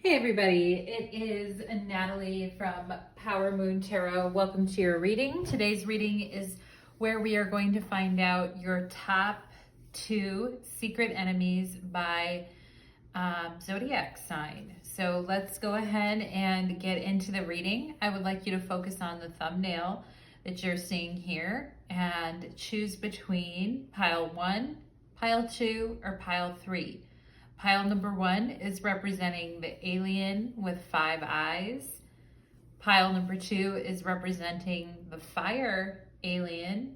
Hey everybody, it is Natalie from Power Moon Tarot. Welcome to your reading. Today's reading is where we are going to find out your top 2 secret enemies by Zodiac sign. So let's go ahead and get into the reading. I would like you to focus on the thumbnail that you're seeing here and choose between pile 1, pile 2, or pile 3. Pile number 1 is representing the alien with 5 eyes. Pile number 2 is representing the fire alien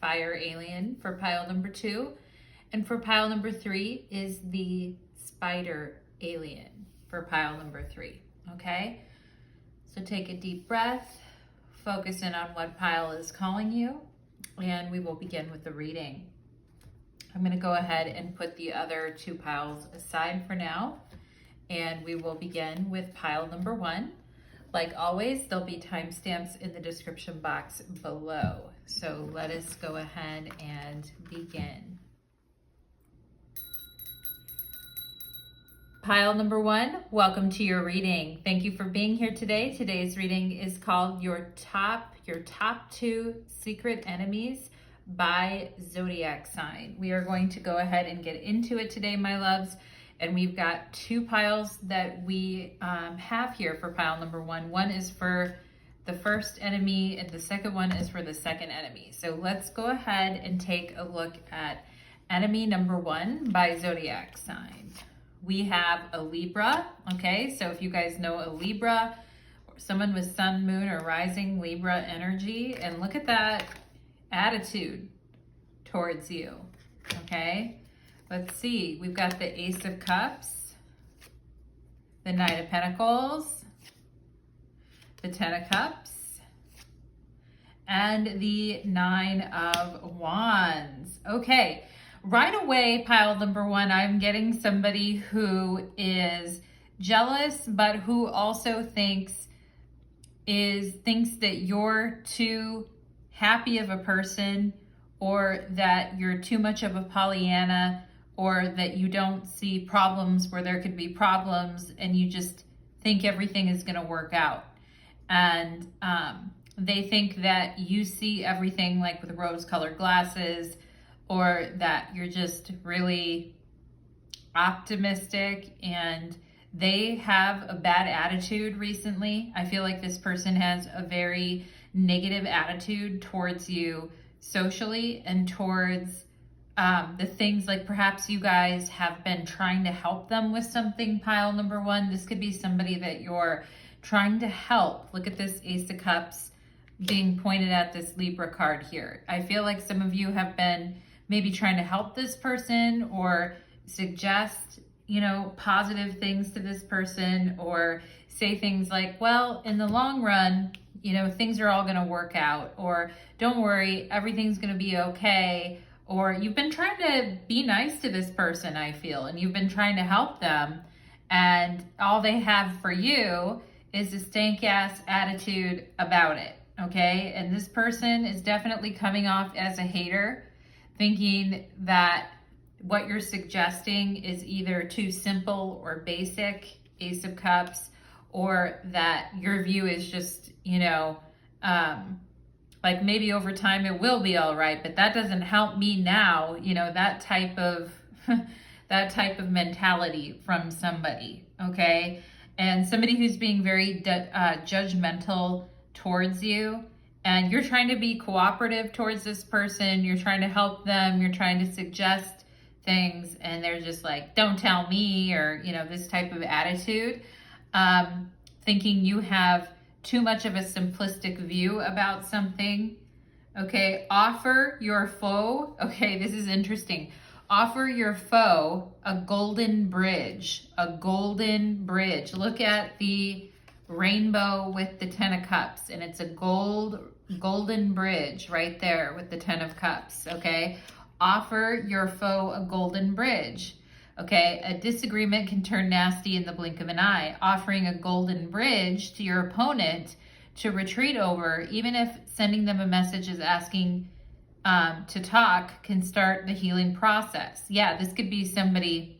for pile number 2. And for pile number 3 is the spider alien for pile number 3, okay? So take a deep breath, focus in on what pile is calling you, and we will begin with the reading. I'm going to go ahead and put the other 2 piles aside for now, and we will begin with pile number 1. Like always, there'll be timestamps in the description box below. So let us go ahead and begin. Pile number 1, welcome to your reading. Thank you for being here today. Today's reading is called your top 2 secret enemies by Zodiac sign. We are going to go ahead and get into it today, my loves. And we've got 2 piles that we have here for pile number 1. One is for the first enemy and the second one is for the second enemy. So let's go ahead and take a look at enemy number 1 by Zodiac sign. We have a Libra, okay? So if you guys know a Libra, or someone with sun, moon, or rising Libra energy, and look at that attitude towards you, okay? Let's see, we've got the Ace of Cups, the Knight of Pentacles, the Ten of Cups, and the 9 of Wands. Okay, right away, pile number 1, I'm getting somebody who is jealous, but who also thinks that you're too happy of a person, or that you're too much of a Pollyanna, or that you don't see problems where there could be problems and you just think everything is going to work out. And they think that you see everything like with rose-colored glasses, or that you're just really optimistic, and they have a bad attitude recently. I feel like this person has a very negative attitude towards you socially and towards the things, like perhaps you guys have been trying to help them with something, pile number 1. This could be somebody that you're trying to help. Look at this Ace of Cups being pointed at this Libra card here. I feel like some of you have been maybe trying to help this person, or suggest, positive things to this person, or say things like, well, in the long run, things are all going to work out, or don't worry, everything's going to be okay. Or you've been trying to be nice to this person, I feel, and you've been trying to help them, and all they have for you is a stank ass attitude about it, okay? And this person is definitely coming off as a hater, thinking that what you're suggesting is either too simple or basic, Ace of Cups, or that your view is just, like maybe over time it will be all right, but that doesn't help me now, that type of mentality from somebody, okay? And somebody who's being very judgmental towards you, and you're trying to be cooperative towards this person, you're trying to help them, you're trying to suggest things, and they're just like, don't tell me, or, this type of attitude, thinking you have too much of a simplistic view about something, okay? Offer your foe, okay, this is interesting. Offer your foe a golden bridge, Look at the rainbow with the 10 of Cups, and it's a golden bridge right there with the 10 of Cups, okay? Offer your foe a golden bridge. Okay, a disagreement can turn nasty in the blink of an eye. Offering a golden bridge to your opponent to retreat over, even if sending them a message is asking to talk, can start the healing process. Yeah, this could be somebody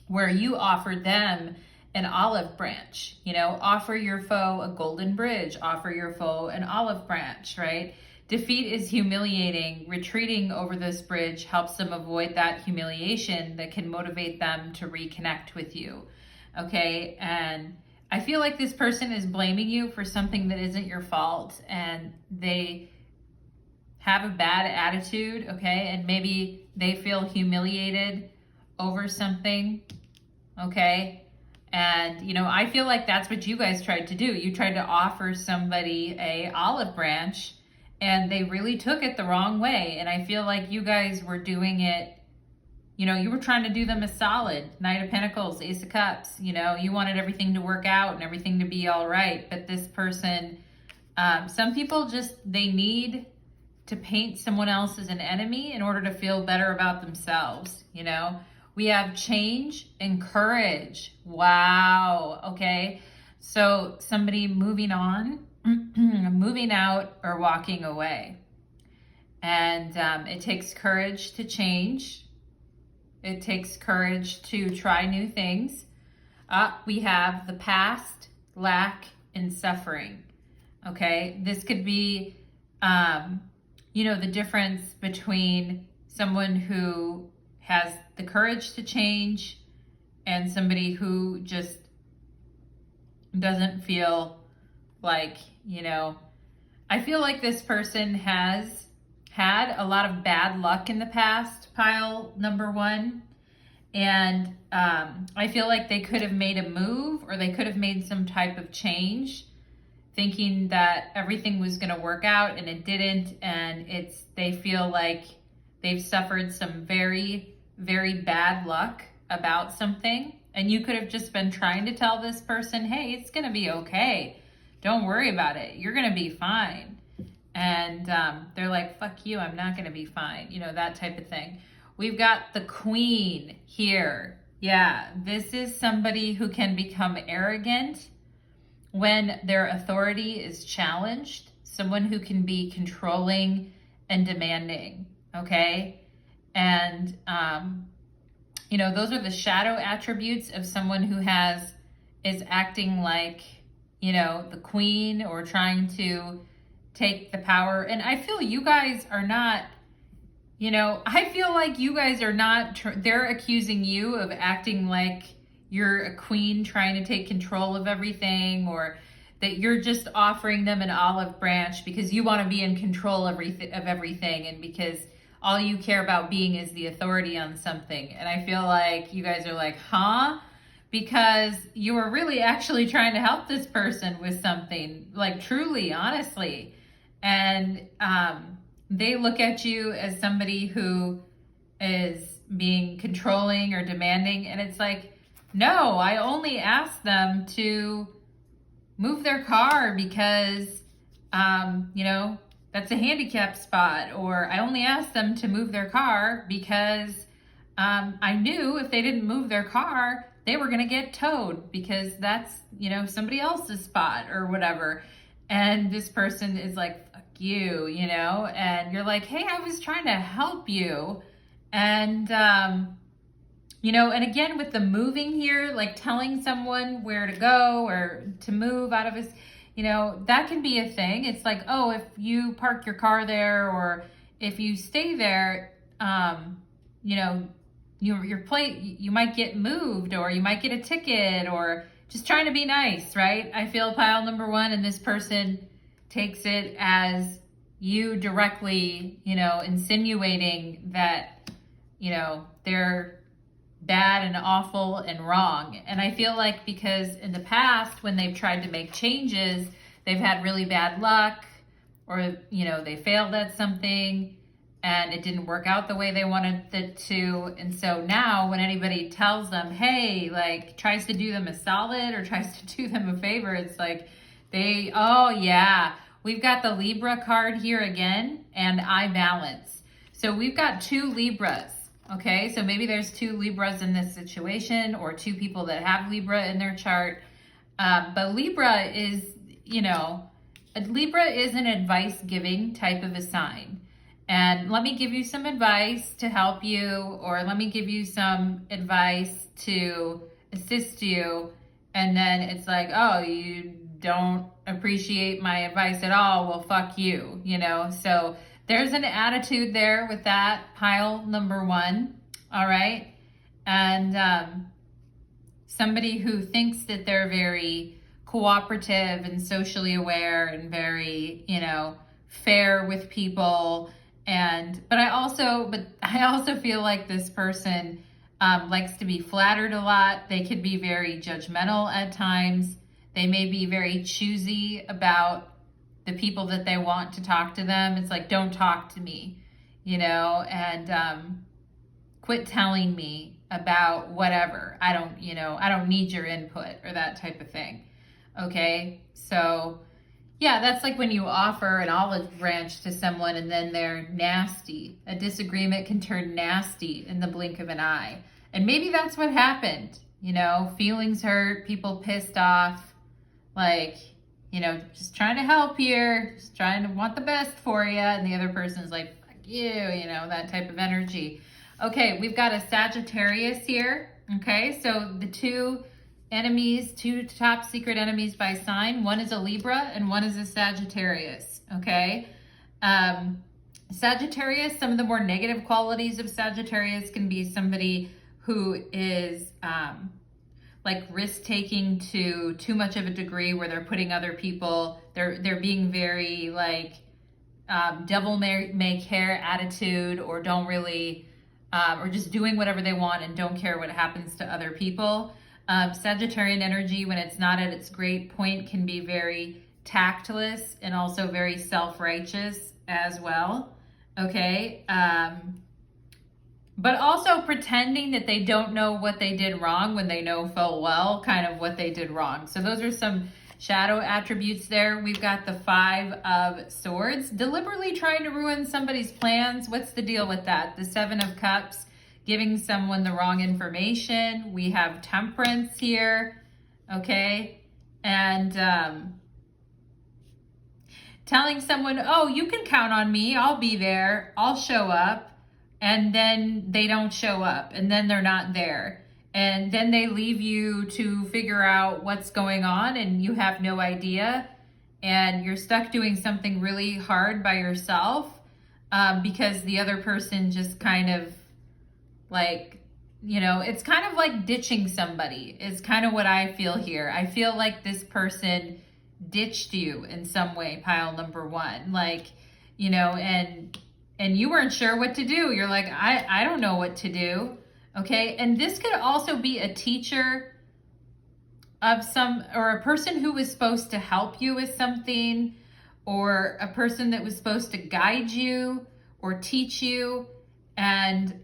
where you offered them an olive branch, you know, offer your foe a golden bridge, offer your foe an olive branch, right? Defeat is humiliating. Retreating over this bridge helps them avoid that humiliation that can motivate them to reconnect with you, okay? And I feel like this person is blaming you for something that isn't your fault, and they have a bad attitude, okay? And maybe they feel humiliated over something, okay? And, you know, I feel like that's what you guys tried to do. You tried to offer somebody a olive branch, and they really took it the wrong way. And I feel like you guys were doing it, you know, you were trying to do them a solid. Knight of Pentacles, Ace of Cups, you know, you wanted everything to work out and everything to be all right. But this person, some people just, they need to paint someone else as an enemy in order to feel better about themselves, you know. We have change and courage. Wow. Okay. So somebody moving on, moving out, or walking away. And it takes courage to change. It takes courage to try new things. We have the past, lack, and suffering. Okay. This could be, you know, the difference between someone who has the courage to change and somebody who just doesn't feel like, you know, I feel like this person has had a lot of bad luck in the past, pile number one. And I feel like they could have made a move, or they could have made some type of change, thinking that everything was going to work out, and it didn't. And they feel like they've suffered some very, very bad luck about something. And you could have just been trying to tell this person, hey, it's going to be okay. Don't worry about it. You're going to be fine. And they're like, fuck you, I'm not going to be fine. You know, that type of thing. We've got the Queen here. Yeah, this is somebody who can become arrogant when their authority is challenged. Someone who can be controlling and demanding, okay? And, you know, those are the shadow attributes of someone who is acting like, you know, the queen, or trying to take the power. And I feel you guys are not, you know, I feel like you guys are not, they're accusing you of acting like you're a queen trying to take control of everything, or that you're just offering them an olive branch because you want to be in control of everything, and because all you care about being is the authority on something. And I feel like you guys are like, huh? Because you were really actually trying to help this person with something, like truly, honestly. And they look at you as somebody who is being controlling or demanding. And it's like, no, I only asked them to move their car because, you know, that's a handicap spot. Or I only asked them to move their car because I knew if they didn't move their car, they were going to get towed because that's, you know, somebody else's spot or whatever. And this person is like, fuck you, you know, and you're like, hey, I was trying to help you. And, you know, and again, with the moving here, like telling someone where to go or to move out of his, you know, that can be a thing. It's like, oh, if you park your car there, or if you stay there, you know, your plate, you might get moved, or you might get a ticket, or just trying to be nice, right? I feel pile number one, and this person takes it as you directly, you know, insinuating that, you know, they're bad and awful and wrong. And I feel like because in the past, when they've tried to make changes, they've had really bad luck, or, you know, they failed at something and it didn't work out the way they wanted it to. And so now when anybody tells them, hey, like tries to do them a solid or tries to do them a favor, it's like oh yeah, we've got the Libra card here again, and I balance. So we've got two Libras. Okay, so maybe there's two Libras in this situation, or two people that have Libra in their chart. But Libra is, you know, Libra is an advice-giving type of a sign. And let me give you some advice to help you, or let me give you some advice to assist you. And then it's like, oh, you don't appreciate my advice at all. Well, fuck you, you know? So there's an attitude there with that pile number one. All right. And somebody who thinks that they're very cooperative and socially aware and very, you know, fair with people. But I also feel like this person likes to be flattered a lot. They could be very judgmental at times. They may be very choosy about the people that they want to talk to them. It's like, don't talk to me, you know, and quit telling me about whatever. I don't need your input or that type of thing. Okay. So yeah, that's like when you offer an olive branch to someone and then they're nasty. A disagreement can turn nasty in the blink of an eye. And maybe that's what happened, you know, feelings hurt, people pissed off, like, you know, just trying to help here, just trying to want the best for you. And the other person's like, fuck you, you know, that type of energy. Okay, we've got a Sagittarius here. Okay, so the two top secret enemies by sign. One is a Libra and one is a Sagittarius. Okay. Sagittarius, some of the more negative qualities of Sagittarius can be somebody who is like risk-taking to too much of a degree where they're putting other people, they're being very like devil may care attitude, or don't really, or just doing whatever they want and don't care what happens to other people. Sagittarian energy, when it's not at its great point, can be very tactless and also very self-righteous as well. Okay. But also pretending that they don't know what they did wrong when they know full well kind of what they did wrong. So those are some shadow attributes there. We've got the 5 of Swords, deliberately trying to ruin somebody's plans. What's the deal with that? The 7 of Cups, giving someone the wrong information. We have Temperance here, okay? And telling someone, oh, you can count on me. I'll be there. I'll show up. And then they don't show up, and then they're not there. And then they leave you to figure out what's going on, and you have no idea. And you're stuck doing something really hard by yourself because the other person just kind of like, you know, it's kind of like ditching somebody is kind of what I feel here. I feel like this person ditched you in some way, pile number 1. Like, you know, and you weren't sure what to do. You're like, I don't know what to do. Okay. And this could also be a teacher of or a person who was supposed to help you with something, or a person that was supposed to guide you or teach you. And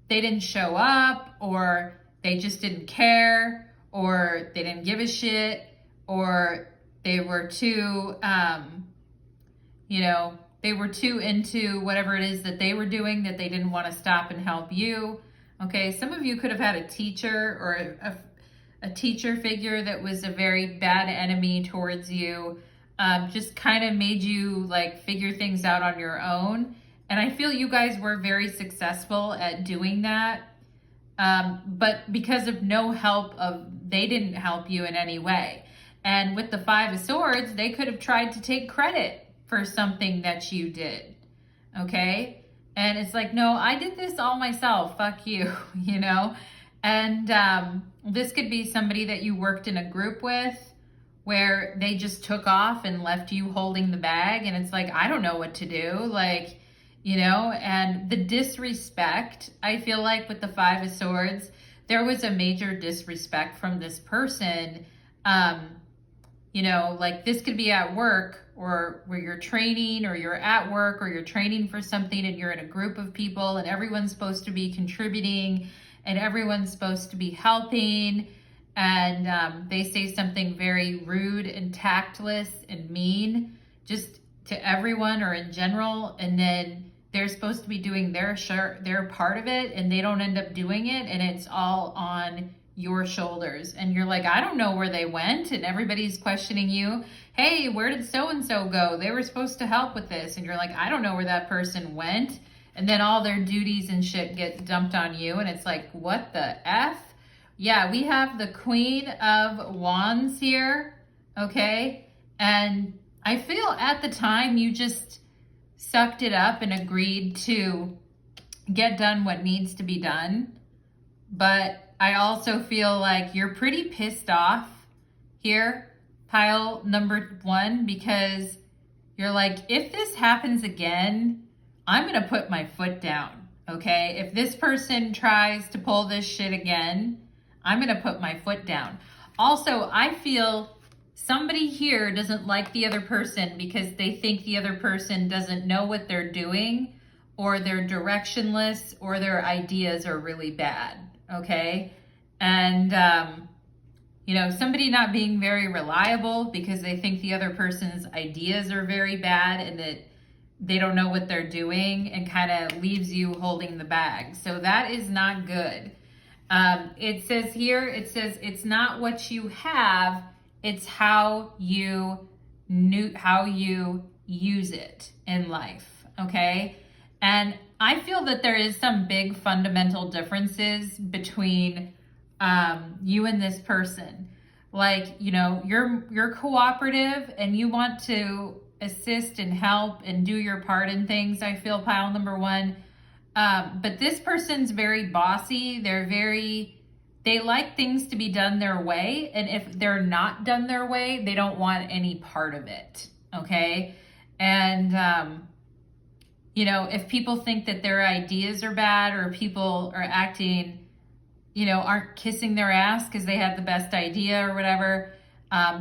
they didn't show up, or they just didn't care, or they didn't give a shit, or they were too, you know, they were too into whatever it is that they were doing that they didn't want to stop and help you. Okay, some of you could have had a teacher or a teacher figure that was a very bad enemy towards you, just kind of made you like figure things out on your own. And I feel you guys were very successful at doing that. But because of no help they didn't help you in any way. And with the 5 of Swords, they could have tried to take credit for something that you did, okay? And it's like, no, I did this all myself, fuck you, you know? And this could be somebody that you worked in a group with where they just took off and left you holding the bag, and it's like, I don't know what to do, like, you know? And the disrespect, I feel like with the 5 of Swords, there was a major disrespect from this person. You know, like this could be at work, or where you're training, or you're at work, or you're training for something and you're in a group of people and everyone's supposed to be contributing and everyone's supposed to be helping. And they say something very rude and tactless and mean just to everyone or in general. And then they're supposed to be doing their part of it, and they don't end up doing it. And it's all on your shoulders, and you're like, I don't know where they went, and everybody's questioning you. Hey, where did so-and-so go? They were supposed to help with this. And you're like, I don't know where that person went. And then all their duties and shit get dumped on you, and it's like, what the F? Yeah, we have the Queen of Wands here, okay? And I feel at the time you just sucked it up and agreed to get done what needs to be done. But I also feel like you're pretty pissed off here, pile number 1, because you're like, if this happens again, I'm going to put my foot down, okay? If this person tries to pull this shit again, I'm going to put my foot down. Also, I feel somebody here doesn't like the other person because they think the other person doesn't know what they're doing, or they're directionless, or their ideas are really bad, okay? And, you know, somebody not being very reliable because they think the other person's ideas are very bad and that they don't know what they're doing, and kind of leaves you holding the bag. So that is not good. It says here, it's not what you have, it's how you use it in life, okay? And I feel that there is some big fundamental differences between you and this person. Like, you know, you're cooperative and you want to assist and help and do your part in things, I feel, pile number 1. But this person's very bossy. They like things to be done their way. And if they're not done their way, they don't want any part of it. Okay. And, you know, if people think that their ideas are bad, or people are acting, you know, aren't kissing their ass because they had the best idea or whatever,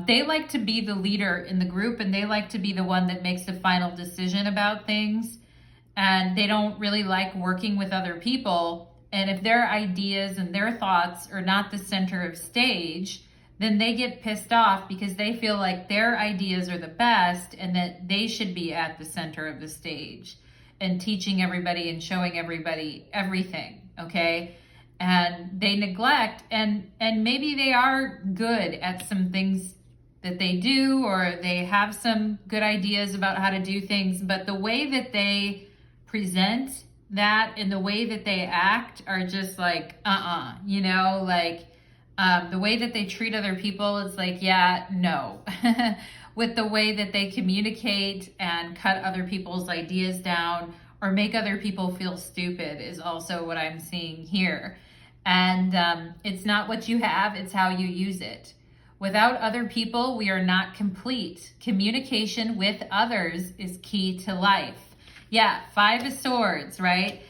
they like to be the leader in the group, and they like to be the one that makes the final decision about things. And they don't really like working with other people. And if their ideas and their thoughts are not the center of stage, then they get pissed off because they feel like their ideas are the best and that they should be at the center of the stage and teaching everybody and showing everybody everything, okay? And they neglect, and maybe they are good at some things that they do, or they have some good ideas about how to do things, but the way that they present that and the way that they act are just like, you know, like the way that they treat other people, it's like, yeah, no. With the way that they communicate and cut other people's ideas down or make other people feel stupid is also what I'm seeing here. And it's not what you have, it's how you use it. Without other people, we are not complete. Communication with others is key to life. Yeah, 5 of Swords, right?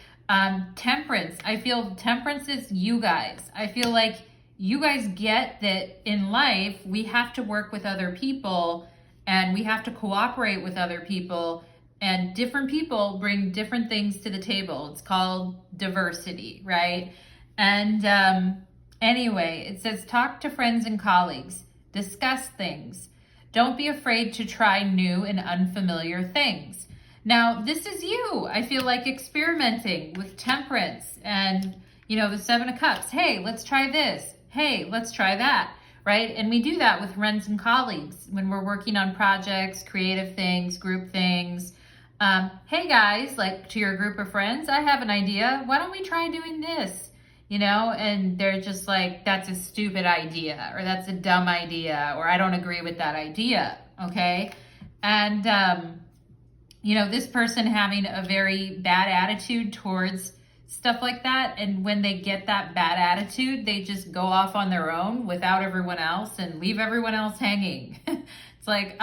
Temperance. I feel temperance is you guys. I feel like you guys get that in life, we have to work with other people and we have to cooperate with other people, and different people bring different things to the table. It's called diversity, right? And anyway, it says talk to friends and colleagues, discuss things. Don't be afraid to try new and unfamiliar things. Now, this is you. I feel like experimenting with temperance and, you know, the 7 of Cups. Hey, let's try this. Hey, let's try that, right? And we do that with friends and colleagues when we're working on projects, creative things, group things. Hey guys, like to your group of friends, I have an idea. Why don't we try doing this? You know, and they're just like, that's a stupid idea, or that's a dumb idea, or I don't agree with that idea, okay? And, you know, this person having a very bad attitude towards stuff like that, and when they get that bad attitude, they just go off on their own without everyone else and leave everyone else hanging. It's like,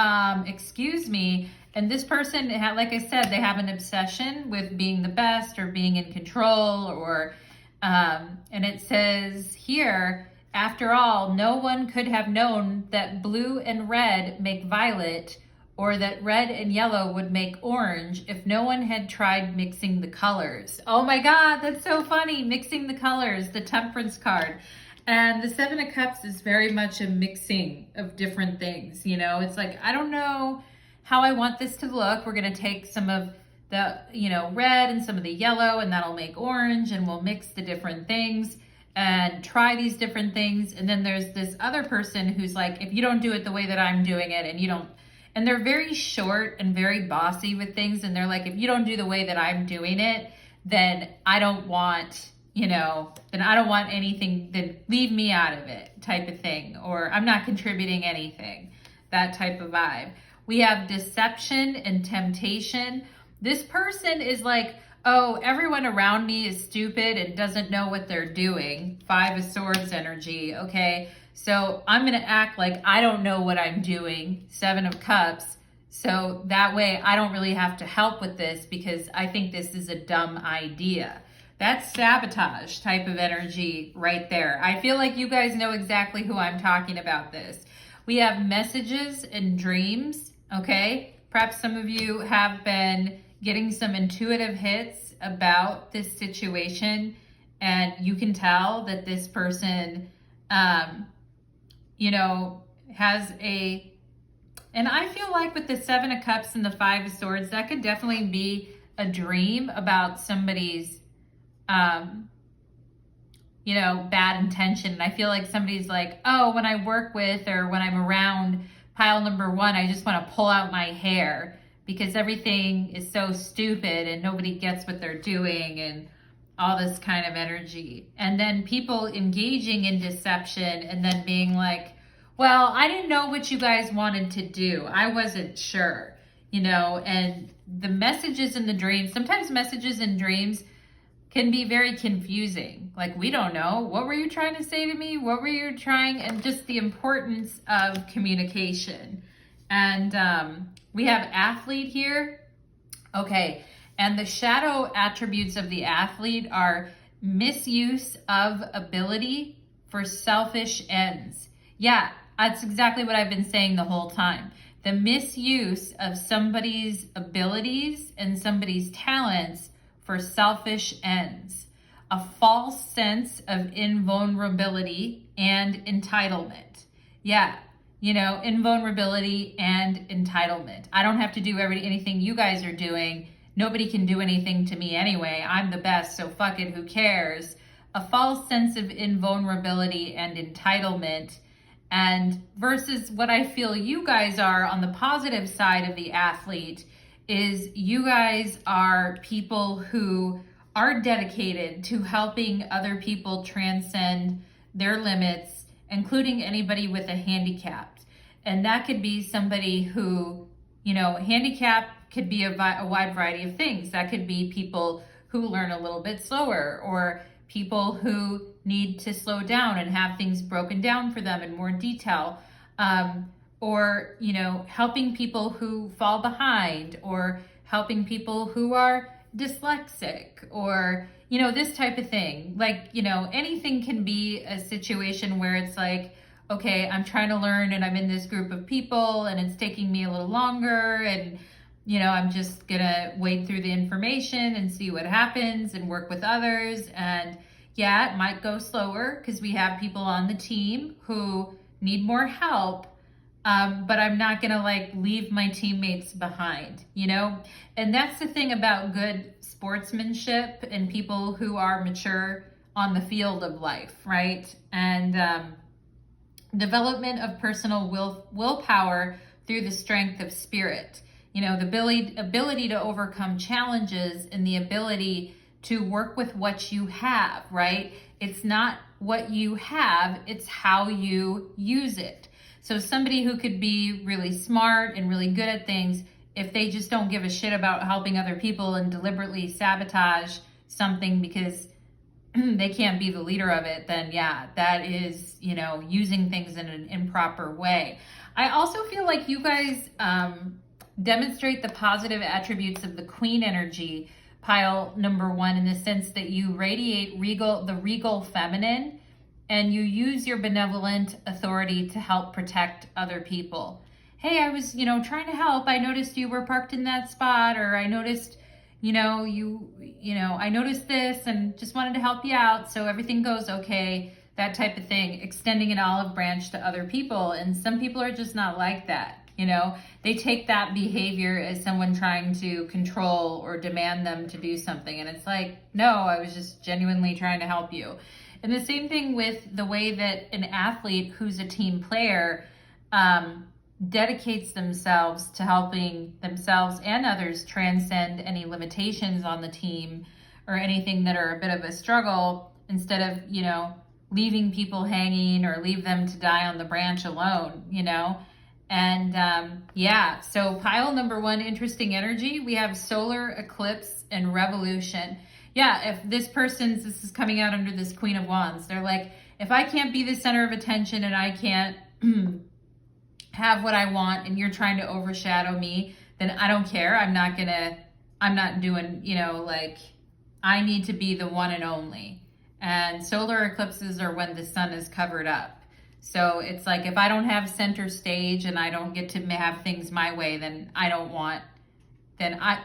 excuse me. And this person, like I said, they have an obsession with being the best or being in control, or and it says here, after all, no one could have known that blue and red make violet, or that red and yellow would make orange if no one had tried mixing the colors. Oh my God, that's so funny. Mixing the colors, the Temperance card. And the 7 of Cups is very much a mixing of different things. You know, it's like, I don't know how I want this to look. We're going to take some of the, you know, red and some of the yellow, and that'll make orange, and we'll mix the different things and try these different things. And then there's this other person who's like, if you don't do it the way that I'm doing it, and you don't, and they're very short and very bossy with things. And they're like, if you don't do the way that I'm doing it, then I don't want then I don't want anything, then leave me out of it type of thing, or I'm not contributing anything, that type of vibe. We have deception and temptation. This person is like, oh, everyone around me is stupid and doesn't know what they're doing. 5 of Swords energy, okay? So I'm going to act like I don't know what I'm doing. 7 of Cups. So that way I don't really have to help with this because I think this is a dumb idea. That's sabotage type of energy right there. I feel like you guys know exactly who I'm talking about this. We have messages and dreams, okay? Perhaps some of you have been getting some intuitive hits about this situation, and you can tell that this person, has and I feel like with the 7 of Cups and the 5 of Swords, that could definitely be a dream about somebody's, bad intention. And I feel like somebody's like, oh, when I work with or when I'm around pile number 1, I just want to pull out my hair because everything is so stupid and nobody gets what they're doing and all this kind of energy. And then people engaging in deception and then being like, well, I didn't know what you guys wanted to do. I wasn't sure, and the messages in the dreams, sometimes messages in dreams can be very confusing. Like, we don't know. What were you trying to say to me? What were you trying? And just the importance of communication. And we have athlete here. Okay. And the shadow attributes of the athlete are misuse of ability for selfish ends. Yeah, that's exactly what I've been saying the whole time. The misuse of somebody's abilities and somebody's talents for selfish ends. A false sense of invulnerability and entitlement. Yeah, invulnerability and entitlement. I don't have to do anything you guys are doing. Nobody can do anything to me anyway. I'm the best, so fuck it, who cares? A false sense of invulnerability and entitlement. And versus what I feel you guys are on the positive side of the athlete is you guys are people who are dedicated to helping other people transcend their limits, including anybody with a handicap. And that could be somebody who, handicap could be a wide variety of things. That could be people who learn a little bit slower, or people who need to slow down and have things broken down for them in more detail, or helping people who fall behind, or helping people who are dyslexic, or this type of thing. Like, anything can be a situation where it's like, okay, I'm trying to learn and I'm in this group of people and it's taking me a little longer, and I'm just gonna wade through the information and see what happens and work with others. And yeah, it might go slower because we have people on the team who need more help, but I'm not gonna leave my teammates behind, And that's the thing about good sportsmanship and people who are mature on the field of life, right? And development of personal willpower through the strength of spirit. The ability to overcome challenges and the ability to work with what you have, right? It's not what you have, it's how you use it. So somebody who could be really smart and really good at things, if they just don't give a shit about helping other people and deliberately sabotage something because they can't be the leader of it, then yeah, that is, using things in an improper way. I also feel like you guys demonstrate the positive attributes of the Queen energy, pile number 1, in the sense that you radiate the regal feminine, and you use your benevolent authority to help protect other people. Hey, I was, trying to help. I noticed you were parked in that spot, or I noticed, I noticed this and just wanted to help you out so everything goes okay, that type of thing, extending an olive branch to other people. And some people are just not like that. They take that behavior as someone trying to control or demand them to do something. And it's like, no, I was just genuinely trying to help you. And the same thing with the way that an athlete who's a team player dedicates themselves to helping themselves and others transcend any limitations on the team, or anything that are a bit of a struggle, instead of, leaving people hanging or leave them to die on the branch alone, And yeah, so pile number 1, interesting energy. We have solar eclipse and revolution. Yeah, if this is coming out under this Queen of Wands. They're like, if I can't be the center of attention and I can't have what I want and you're trying to overshadow me, then I don't care. I'm not doing, I need to be the one and only. And solar eclipses are when the sun is covered up. So it's like, if I don't have center stage and I don't get to have things my way, then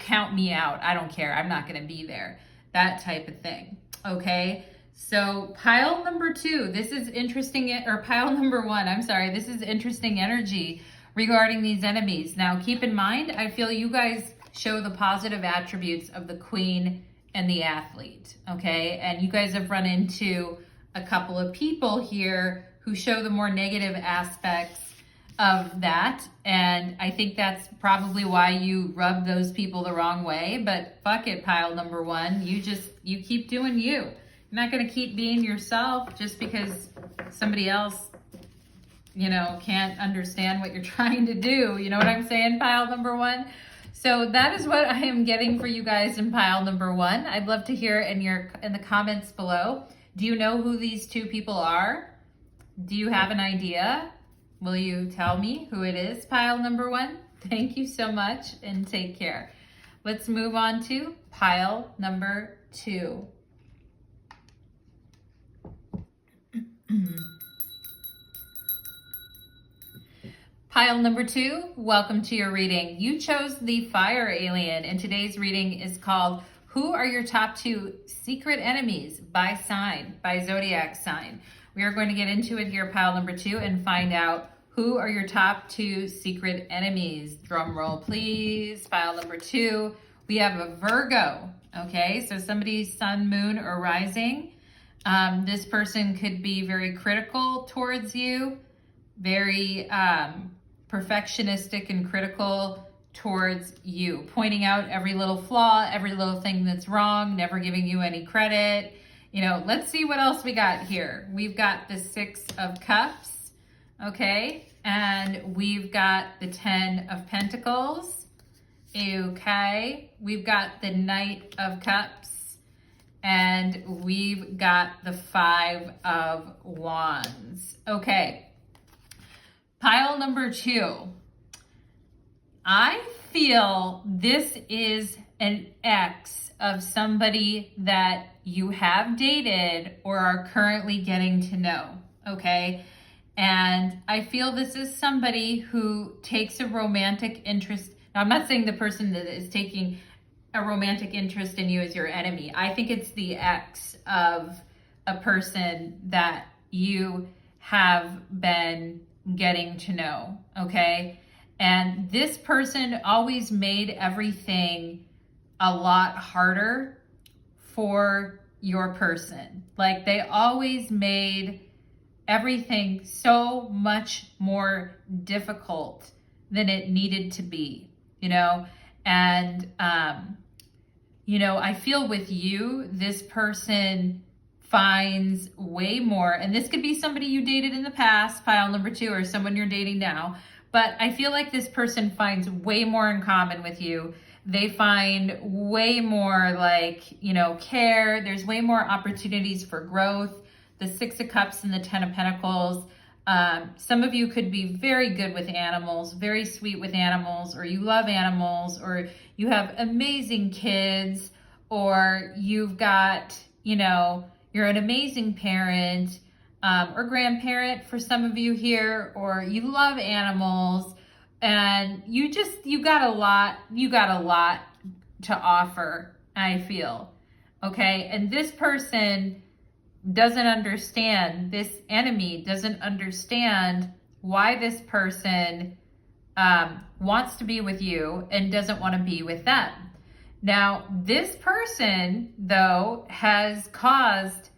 count me out. I don't care. I'm not going to be there. That type of thing. Okay. So pile number 2, this is interesting, or pile number 1, I'm sorry. This is interesting energy regarding these enemies. Now keep in mind, I feel you guys show the positive attributes of the Queen and the Athlete. Okay. And you guys have run into a couple of people here who show the more negative aspects of that. And I think that's probably why you rub those people the wrong way. But fuck it, pile number 1. You keep doing you. You're not going to keep being yourself just because somebody else, can't understand what you're trying to do. You know what I'm saying, pile number 1? So that is what I am getting for you guys in pile number 1. I'd love to hear in the comments below. Do you know who these 2 people are? Do you have an idea? Will you tell me who it is, pile number 1? Thank you so much and take care. Let's move on to pile number 2. Pile number 2, welcome to your reading. You chose the fire alien, and today's reading is called Who Are Your Top 2 Secret Enemies by Sign, by Zodiac sign. We are going to get into it here, pile number 2, and find out who are your top 2 secret enemies. Drum roll, please. Pile number 2, we have a Virgo. Okay, so somebody's sun, moon, or rising. This person could be very critical towards you, very perfectionistic and critical towards you, pointing out every little flaw, every little thing that's wrong, never giving you any credit. Let's see what else we got here. We've got the 6 of Cups, okay? And we've got the 10 of Pentacles, okay? We've got the Knight of Cups, and we've got the 5 of Wands. Okay, pile number 2. I feel this is an ex of somebody that you have dated or are currently getting to know, okay? And I feel this is somebody who takes a romantic interest. Now, I'm not saying the person that is taking a romantic interest in you is your enemy. I think it's the ex of a person that you have been getting to know, okay? And this person always made everything a lot harder for your person. Like, they always made everything so much more difficult than it needed to be, And, I feel with you, this person finds way more, and this could be somebody you dated in the past, pile number 2, or someone you're dating now, but I feel like this person finds way more in common with you. They find way more care. There's way more opportunities for growth. The 6 of Cups and the 10 of Pentacles. Some of you could be very good with animals, very sweet with animals, or you love animals, or you have amazing kids, or you've got, you're an amazing parent or grandparent for some of you here, or you love animals, and you got a lot to offer, I feel. Okay, and this person doesn't understand, this enemy doesn't understand why this person wants to be with you and doesn't want to be with them. Now, this person, though, has caused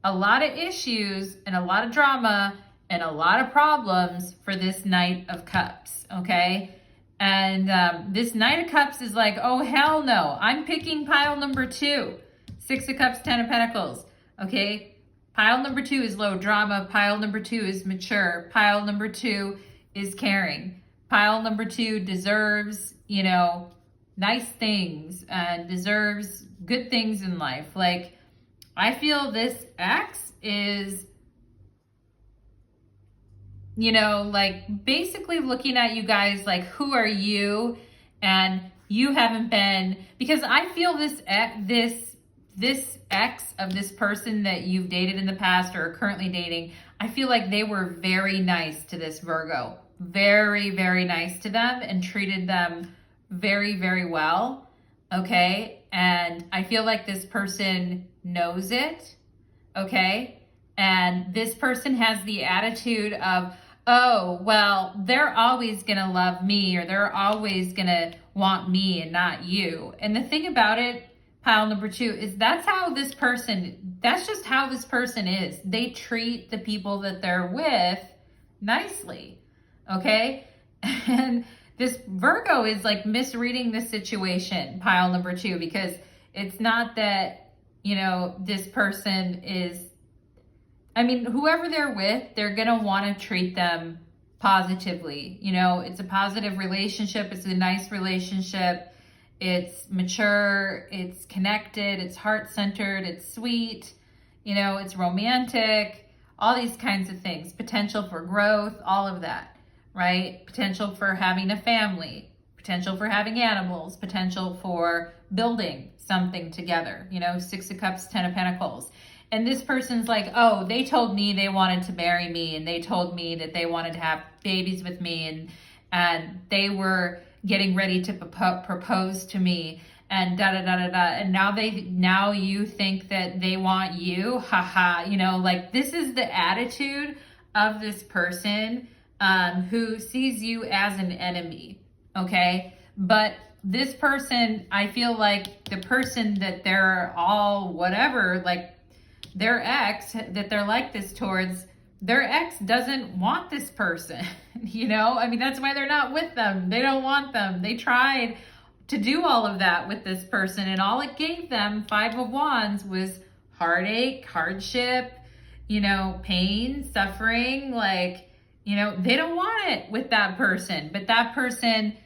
a lot of issues and a lot of drama and a lot of problems for this Knight of Cups, okay? And this Knight of Cups is like, oh, hell no, I'm picking pile number 2. Six of Cups, Ten of Pentacles, okay? Pile number 2 is low drama. Pile number 2 is mature. Pile number 2 is caring. Pile number 2 deserves, you know, nice things and deserves good things in life. Like, I feel this ex is, you know, like basically looking at you guys like, who are you? And you haven't been, because I feel this ex of this person that you've dated in the past or are currently dating, I feel like they were very nice to this Virgo. Very, very nice to them and treated them very, very well. Okay. And I feel like this person knows it. Okay. And this person has the attitude of, oh, well, they're always going to love me, or they're always going to want me and not you. And the thing about it, pile number 2, is that's just how this person is. They treat the people that they're with nicely. Okay. And this Virgo is like misreading the situation, pile number 2, because it's not that, you know, this person is, I mean, whoever they're with, they're going to want to treat them positively. You know, it's a positive relationship. It's a nice relationship. It's mature. It's connected. It's heart-centered. It's sweet. You know, it's romantic. All these kinds of things. Potential for growth. All of that, right? Potential for having a family. Potential for having animals. Potential for building something together. You know, Six of Cups, Ten of Pentacles. And this person's like, oh, they told me they wanted to marry me, and they told me that they wanted to have babies with me, and they were getting ready to propose to me, and da da da da da. And now you think that they want you, haha. You know, like, this is the attitude of this person who sees you as an enemy. Okay, but this person, I feel like the person that they're all whatever, like, their ex that they're like this towards, their ex doesn't want this person. You know, I mean, that's why they're not with them. They don't want them. They tried to do all of that with this person, and all it gave them, Five of Wands, was heartache, hardship, you know, pain, suffering. Like, you know, they don't want it with that person, but that person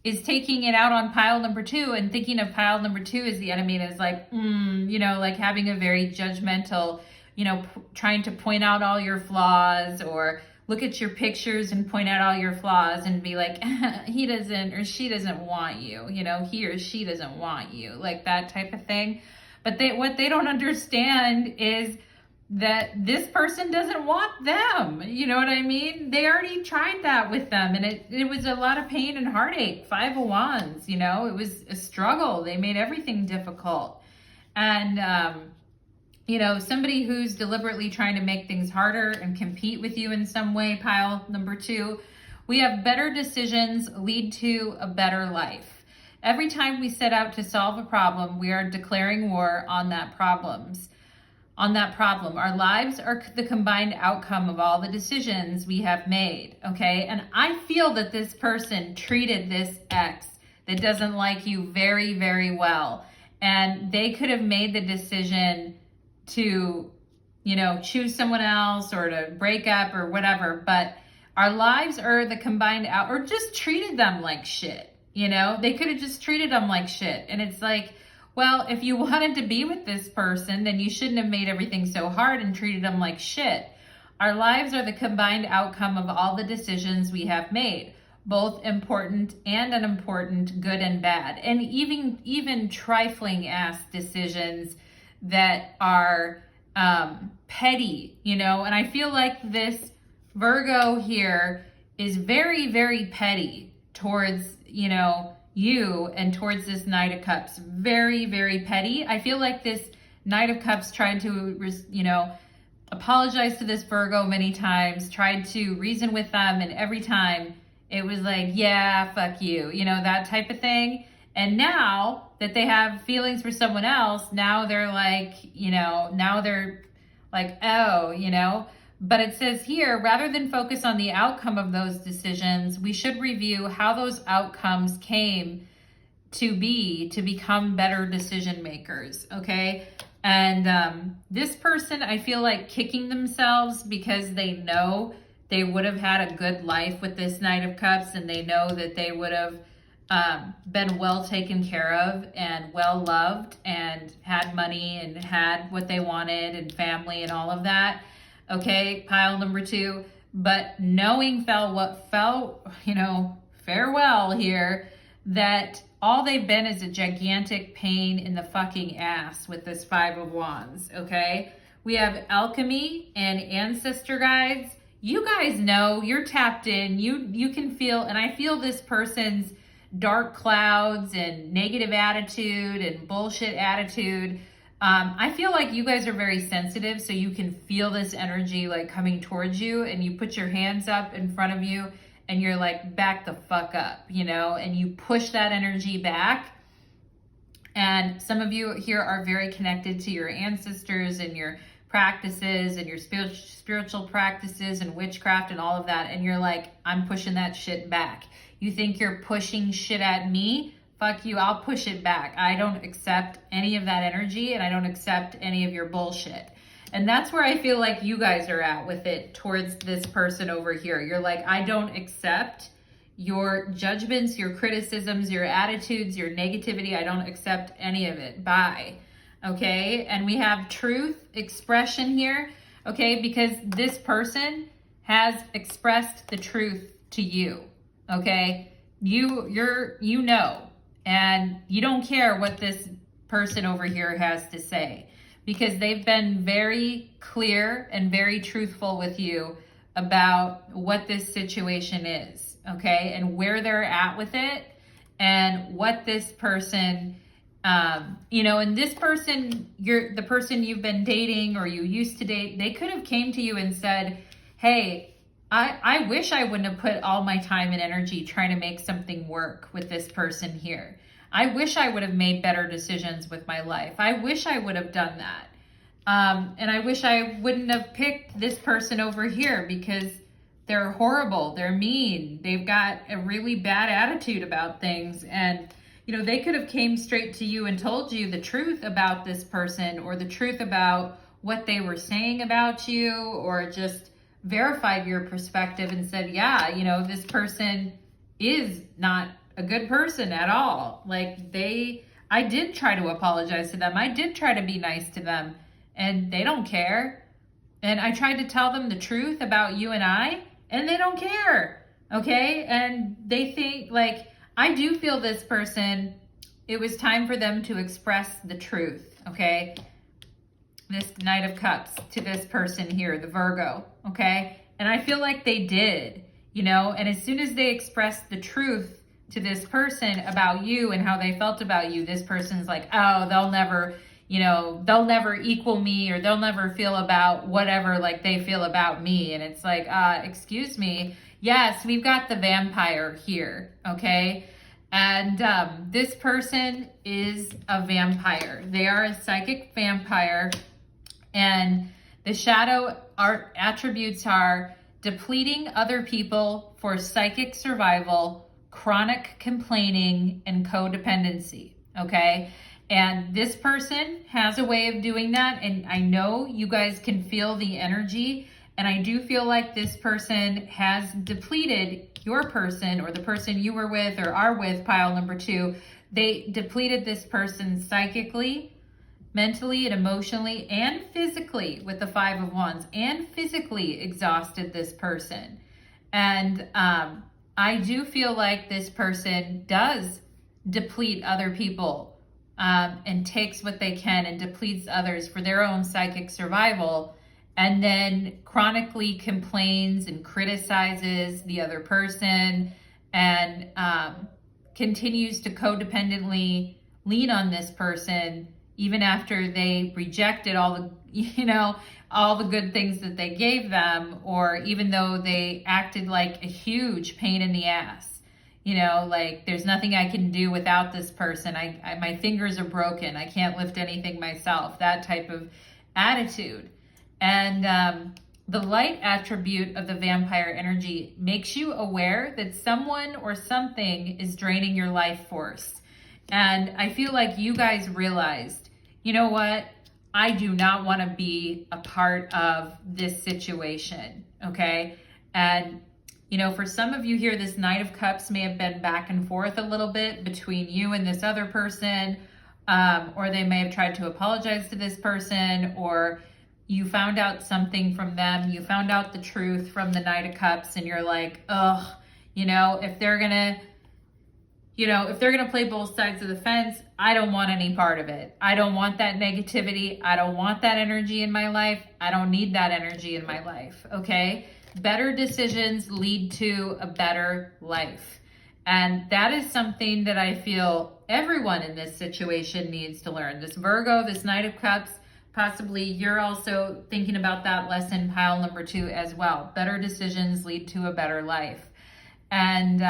is taking it out on pile number 2 and thinking of pile number 2 as the enemy, and is like, you know, like having a very judgmental, you know, trying to point out all your flaws, or look at your pictures and point out all your flaws and be like, he doesn't, or she doesn't want you, you know, he or she doesn't want you, like that type of thing. But what they don't understand is that this person doesn't want them. You know what I mean? They already tried that with them, and it was a lot of pain and heartache. Five of Wands, you know, it was a struggle. They made everything difficult. And, you know, somebody who's deliberately trying to make things harder and compete with you in some way, pile number 2, we have better decisions lead to a better life. Every time we set out to solve a problem, we are declaring war on that problem. Our lives are the combined outcome of all the decisions we have made, okay? And I feel that this person treated this ex that doesn't like you very, very well. And they could have made the decision to, you know, choose someone else or to break up or whatever. But our lives are the combined out, or just treated them like shit, you know? They could have just treated them like shit. And it's like, well, if you wanted to be with this person, then you shouldn't have made everything so hard and treated them like shit. Our lives are the combined outcome of all the decisions we have made, both important and unimportant, good and bad, and even trifling ass decisions that are petty, you know. And I feel like this Virgo here is very, very petty towards, you know, you and towards this Knight of Cups. Very, very petty. I feel like this Knight of Cups tried to, you know, apologize to this Virgo many times, tried to reason with them, and every time it was like, yeah, fuck you, you know, that type of thing. And now that they have feelings for someone else, now they're like, you know, now they're like, oh, you know. But it says here, rather than focus on the outcome of those decisions, we should review how those outcomes came to be to become better decision makers, okay? And this person, I feel like kicking themselves because they know they would have had a good life with this Knight of Cups, and they know that they would have been well taken care of and well loved and had money and had what they wanted and family and all of that. Okay, pile number 2. But knowing farewell here, that all they've been is a gigantic pain in the fucking ass with this 5 of Wands, okay? We have alchemy and ancestor guides. You guys know, you're tapped in. You can feel, and I feel this person's dark clouds and negative attitude and bullshit attitude. I feel like you guys are very sensitive, so you can feel this energy like coming towards you, and you put your hands up in front of you and you're like, back the fuck up, and you push that energy back. And some of you here are very connected to your ancestors and your practices and your spiritual practices and witchcraft and all of that. And you're like, I'm pushing that shit back. You think you're pushing shit at me? Fuck you, I'll push it back. I don't accept any of that energy, and I don't accept any of your bullshit. And that's where I feel like you guys are at with it towards this person over here. You're like, I don't accept your judgments, your criticisms, your attitudes, your negativity. I don't accept any of it. Bye. Okay? And we have truth expression here, okay? Because this person has expressed the truth to you, okay? You know, and you don't care what this person over here has to say, because they've been very clear and very truthful with you about what this situation is, okay? And where they're at with it, and what this person, and this person, the person you've been dating or you used to date, they could have came to you and said, hey, I wish I wouldn't have put all my time and energy trying to make something work with this person here. I wish I would have made better decisions with my life. I wish I would have done that. And I wish I wouldn't have picked this person over here, because they're horrible. They're mean. They've got a really bad attitude about things. And, they could have came straight to you and told you the truth about this person, or the truth about what they were saying about you, or just verified your perspective and said, yeah, this person is not a good person at all. Like I did try to apologize to them. I did try to be nice to them, and they don't care. And I tried to tell them the truth about you and I, and they don't care. Okay. And they think, like, I do feel this person, it was time for them to express the truth. Okay. This Knight of Cups to this person here, the Virgo. Okay. And I feel like they did, and as soon as they expressed the truth to this person about you and how they felt about you, this person's like, oh, they'll never equal me, or they'll never feel about whatever like they feel about me. And it's like, excuse me. Yes, we've got the vampire here. Okay. And this person is a vampire. They are a psychic vampire. And the shadow art attributes are depleting other people for psychic survival, chronic complaining, and codependency, okay? And this person has a way of doing that, and I know you guys can feel the energy, and I do feel like this person has depleted your person, or the person you were with or are with, pile number 2. They depleted this person psychically, mentally and emotionally and physically with the 5 of Wands, and physically exhausted this person. And I do feel like this person does deplete other people and takes what they can and depletes others for their own psychic survival, and then chronically complains and criticizes the other person, and continues to codependently lean on this person even after they rejected all the good things that they gave them, or even though they acted like a huge pain in the ass. Like, there's nothing I can do without this person. My fingers are broken. I can't lift anything myself. That type of attitude. And the light attribute of the vampire energy makes you aware that someone or something is draining your life force. And I feel like you guys realized, you know what? I do not want to be a part of this situation, okay? And, you know, for some of you here, this Knight of Cups may have been back and forth a little bit between you and this other person, or they may have tried to apologize to this person, or you found out something from them, you found out the truth from the Knight of Cups, and you're like, ugh, you know, if they're gonna play both sides of the fence, I don't want any part of it. I don't want that negativity. I don't want that energy in my life. I don't need that energy in my life, okay? Better decisions lead to a better life. And that is something that I feel everyone in this situation needs to learn. This Virgo, this Knight of Cups, possibly you're also thinking about that lesson, pile number 2 as well. Better decisions lead to a better life. And,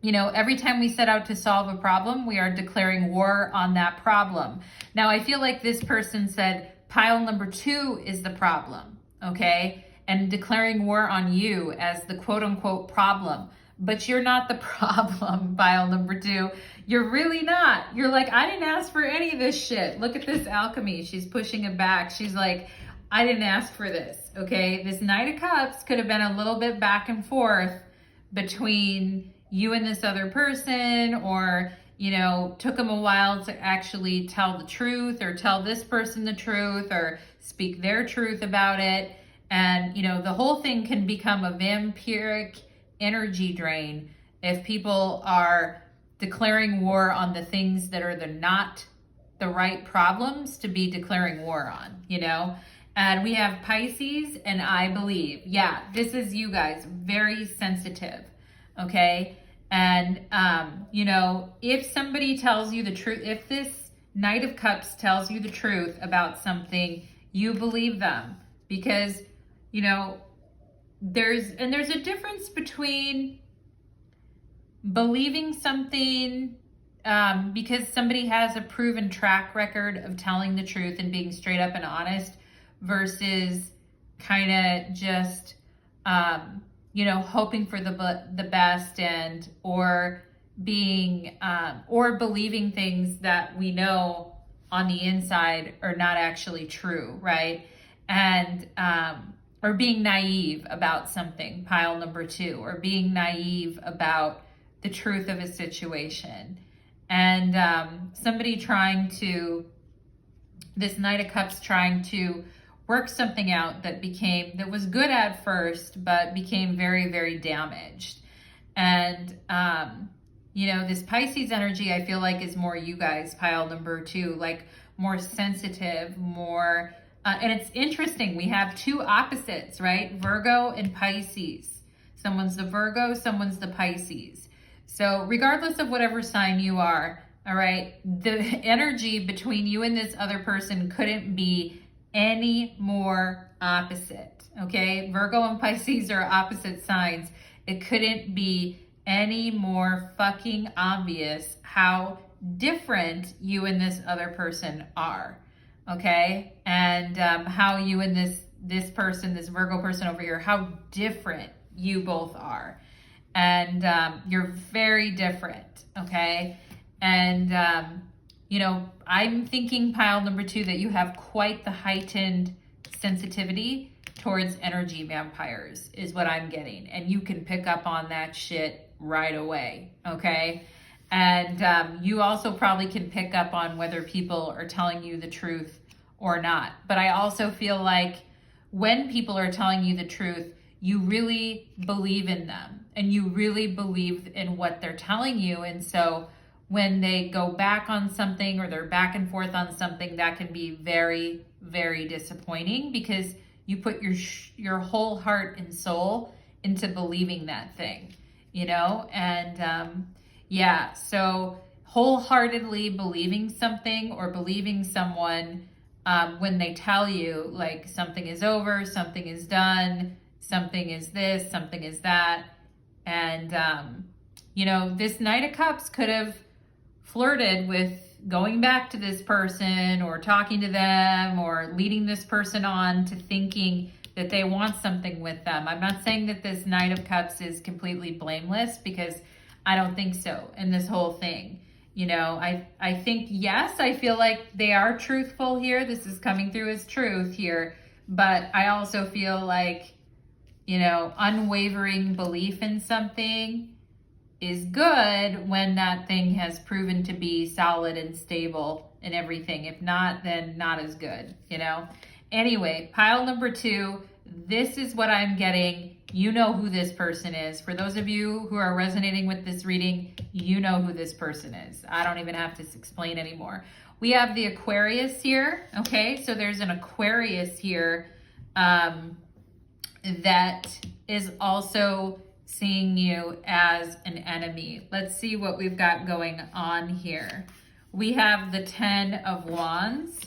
you know, every time we set out to solve a problem, we are declaring war on that problem. Now, I feel like this person said pile number 2 is the problem, okay? And declaring war on you as the quote unquote problem. But you're not the problem, pile number 2. You're really not. You're like, I didn't ask for any of this shit. Look at this alchemy. She's pushing it back. She's like, I didn't ask for this, okay? This Knight of Cups could have been a little bit back and forth between you and this other person, or, you know, took them a while to actually tell the truth, or tell this person the truth, or speak their truth about it. And, you know, the whole thing can become a vampiric energy drain if people are declaring war on the things that are not the right problems to be declaring war on, you know? And we have Pisces and I believe. Yeah, this is you guys, very sensitive, okay? And, you know, if somebody tells you the truth, if this Knight of Cups tells you the truth about something, you believe them. Because, you know, there's a difference between believing something because somebody has a proven track record of telling the truth and being straight up and honest, versus kind of just, you know, hoping for the best, and or being or believing things that we know on the inside are not actually true, right? And or being naive about something, pile number 2, or being naive about the truth of a situation. And somebody trying to, this Knight of Cups trying to work something out that was good at first, but became very, very damaged. And, you know, this Pisces energy, I feel like is more you guys, pile number 2, like more sensitive, more, and it's interesting. We have 2 opposites, right? Virgo and Pisces. Someone's the Virgo, someone's the Pisces. So regardless of whatever sign you are, all right, the energy between you and this other person couldn't be any more opposite, okay? Virgo and Pisces are opposite signs. It couldn't be any more fucking obvious how different you and this other person are, okay? And how you and this person, this Virgo person over here, how different you both are. And you're very different, okay? And, you know, I'm thinking, pile number 2, that you have quite the heightened sensitivity towards energy vampires is what I'm getting. And you can pick up on that shit right away, okay? And you also probably can pick up on whether people are telling you the truth or not. But I also feel like when people are telling you the truth, you really believe in them and you really believe in what they're telling you. And so when they go back on something, or they're back and forth on something, that can be very, very disappointing, because you put your whole heart and soul into believing that thing, you know? And yeah, so wholeheartedly believing something or believing someone when they tell you like something is over, something is done, something is this, something is that. And, you know, this Knight of Cups could have flirted with going back to this person, or talking to them, or leading this person on to thinking that they want something with them. I'm not saying that this Knight of Cups is completely blameless, because I don't think so in this whole thing. You know, I think, yes, I feel like they are truthful here. This is coming through as truth here. But I also feel like, you know, unwavering belief in something is good when that thing has proven to be solid and stable and everything. If not, then not as good, you know? Anyway, pile number 2, this is what I'm getting. You know who this person is. For those of you who are resonating with this reading, you know who this person is. I don't even have to explain anymore. We have the Aquarius here, okay? So there's an Aquarius here that is also seeing you as an enemy. Let's see what we've got going on here. We have the 10 of Wands.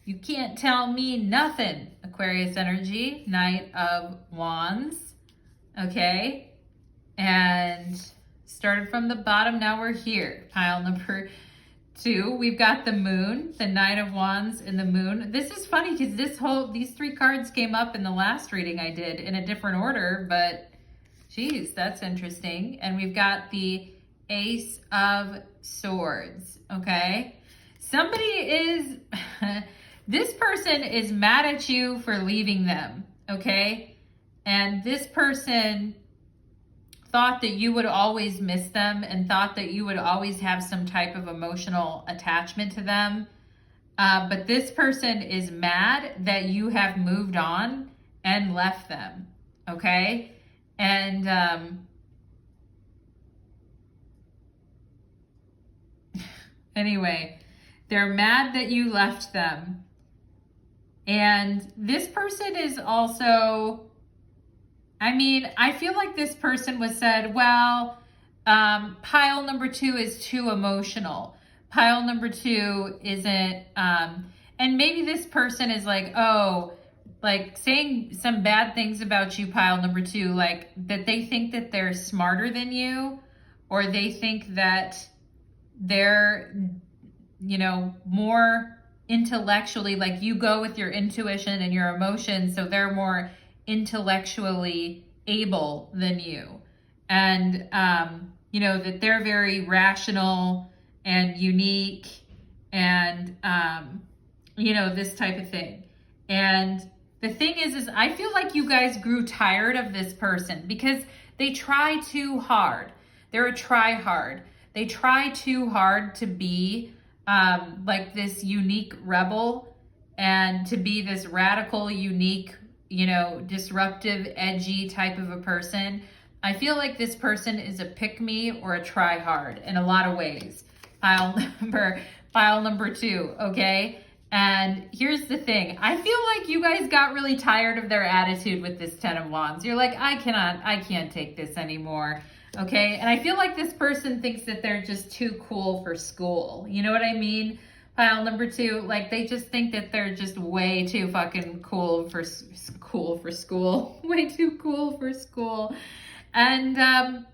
You can't tell me nothing, Aquarius energy. Knight of Wands, okay? And started from the bottom, now we're here. Pile number 2, we've got the Moon, the Knight of Wands and the Moon. This is funny because these 3 cards came up in the last reading I did in a different order, but geez, that's interesting. And we've got the Ace of Swords, okay? Somebody is... This person is mad at you for leaving them, okay? And this person thought that you would always miss them and thought that you would always have some type of emotional attachment to them. But this person is mad that you have moved on and left them, okay? And anyway, they're mad that you left them. And this person is also, I mean, I feel like this person was said, well, pile number 2 is too emotional. Pile number 2 isn't, and maybe this person is like, oh, like saying some bad things about you, pile number 2, like that they think that they're smarter than you, or they think that they're, you know, more intellectually, like you go with your intuition and your emotions, so they're more intellectually able than you. And, you know, that they're very rational and unique and, you know, this type of thing. And the thing is I feel like you guys grew tired of this person because they try too hard. They're a try hard. They try too hard to be like this unique rebel and to be this radical, unique, you know, disruptive, edgy type of a person. I feel like this person is a pick-me or a try-hard in a lot of ways. Pile number 2, okay? And here's the thing. I feel like you guys got really tired of their attitude with this 10 of Wands. You're like, I can't take this anymore. Okay, and I feel like this person thinks that they're just too cool for school. You know what I mean? Pile number 2, like they just think that they're just way too fucking cool for school. Way too cool for school. And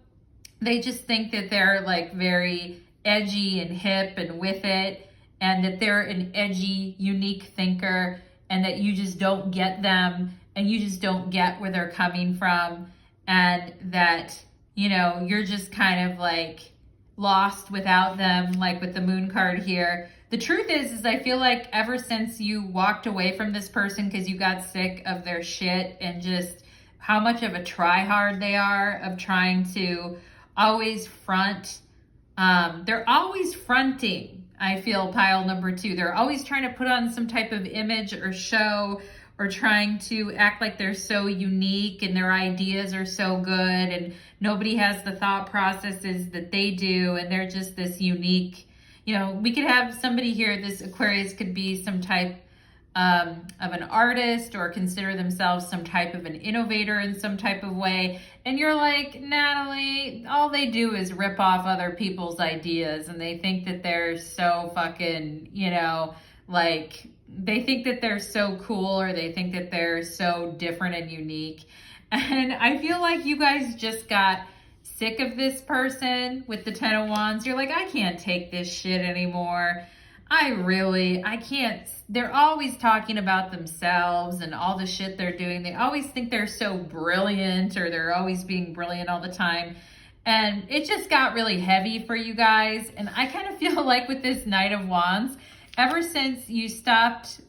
they just think that they're like very edgy and hip and with it, and that they're an edgy, unique thinker, and that you just don't get them, and you just don't get where they're coming from, and that, you know, you're just kind of like lost without them, like with the Moon card here. The truth is I feel like ever since you walked away from this person because you got sick of their shit and just how much of a try-hard they are of trying to always front. They're always fronting, I feel, pile number 2. They're always trying to put on some type of image or show, or trying to act like they're so unique and their ideas are so good and nobody has the thought processes that they do, and they're just this unique, you know, we could have somebody here, this Aquarius could be some type of an artist or consider themselves some type of an innovator in some type of way. And you're like, Natalie, all they do is rip off other people's ideas and they think that they're so fucking, you know, like they think that they're so cool, or they think that they're so different and unique. And I feel like you guys just got sick of this person with the 10 of Wands. You're like, I can't take this shit anymore. I can't. They're always talking about themselves and all the shit they're doing. They always think they're so brilliant, or they're always being brilliant all the time. And it just got really heavy for you guys. And I kind of feel like with this Knight of Wands, ever since you stopped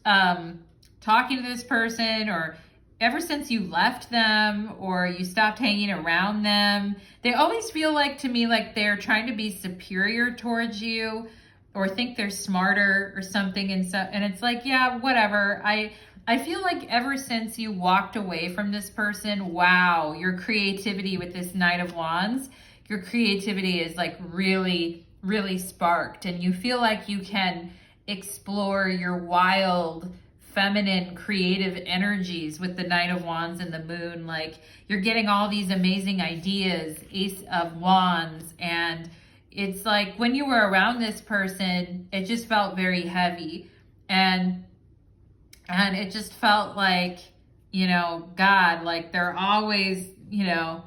talking to this person, or ever since you left them, or you stopped hanging around them, they always feel like, to me, like they're trying to be superior towards you, or think they're smarter or something. And it's like, yeah, whatever. I feel like ever since you walked away from this person, wow, your creativity with this Knight of Wands, your creativity is like really, really sparked. And you feel like you can explore your wild, feminine, creative energies with the Knight of Wands and the Moon. Like, you're getting all these amazing ideas, Ace of Wands. And it's like when you were around this person, it just felt very heavy. And it just felt like, you know, God, like they're always, you know,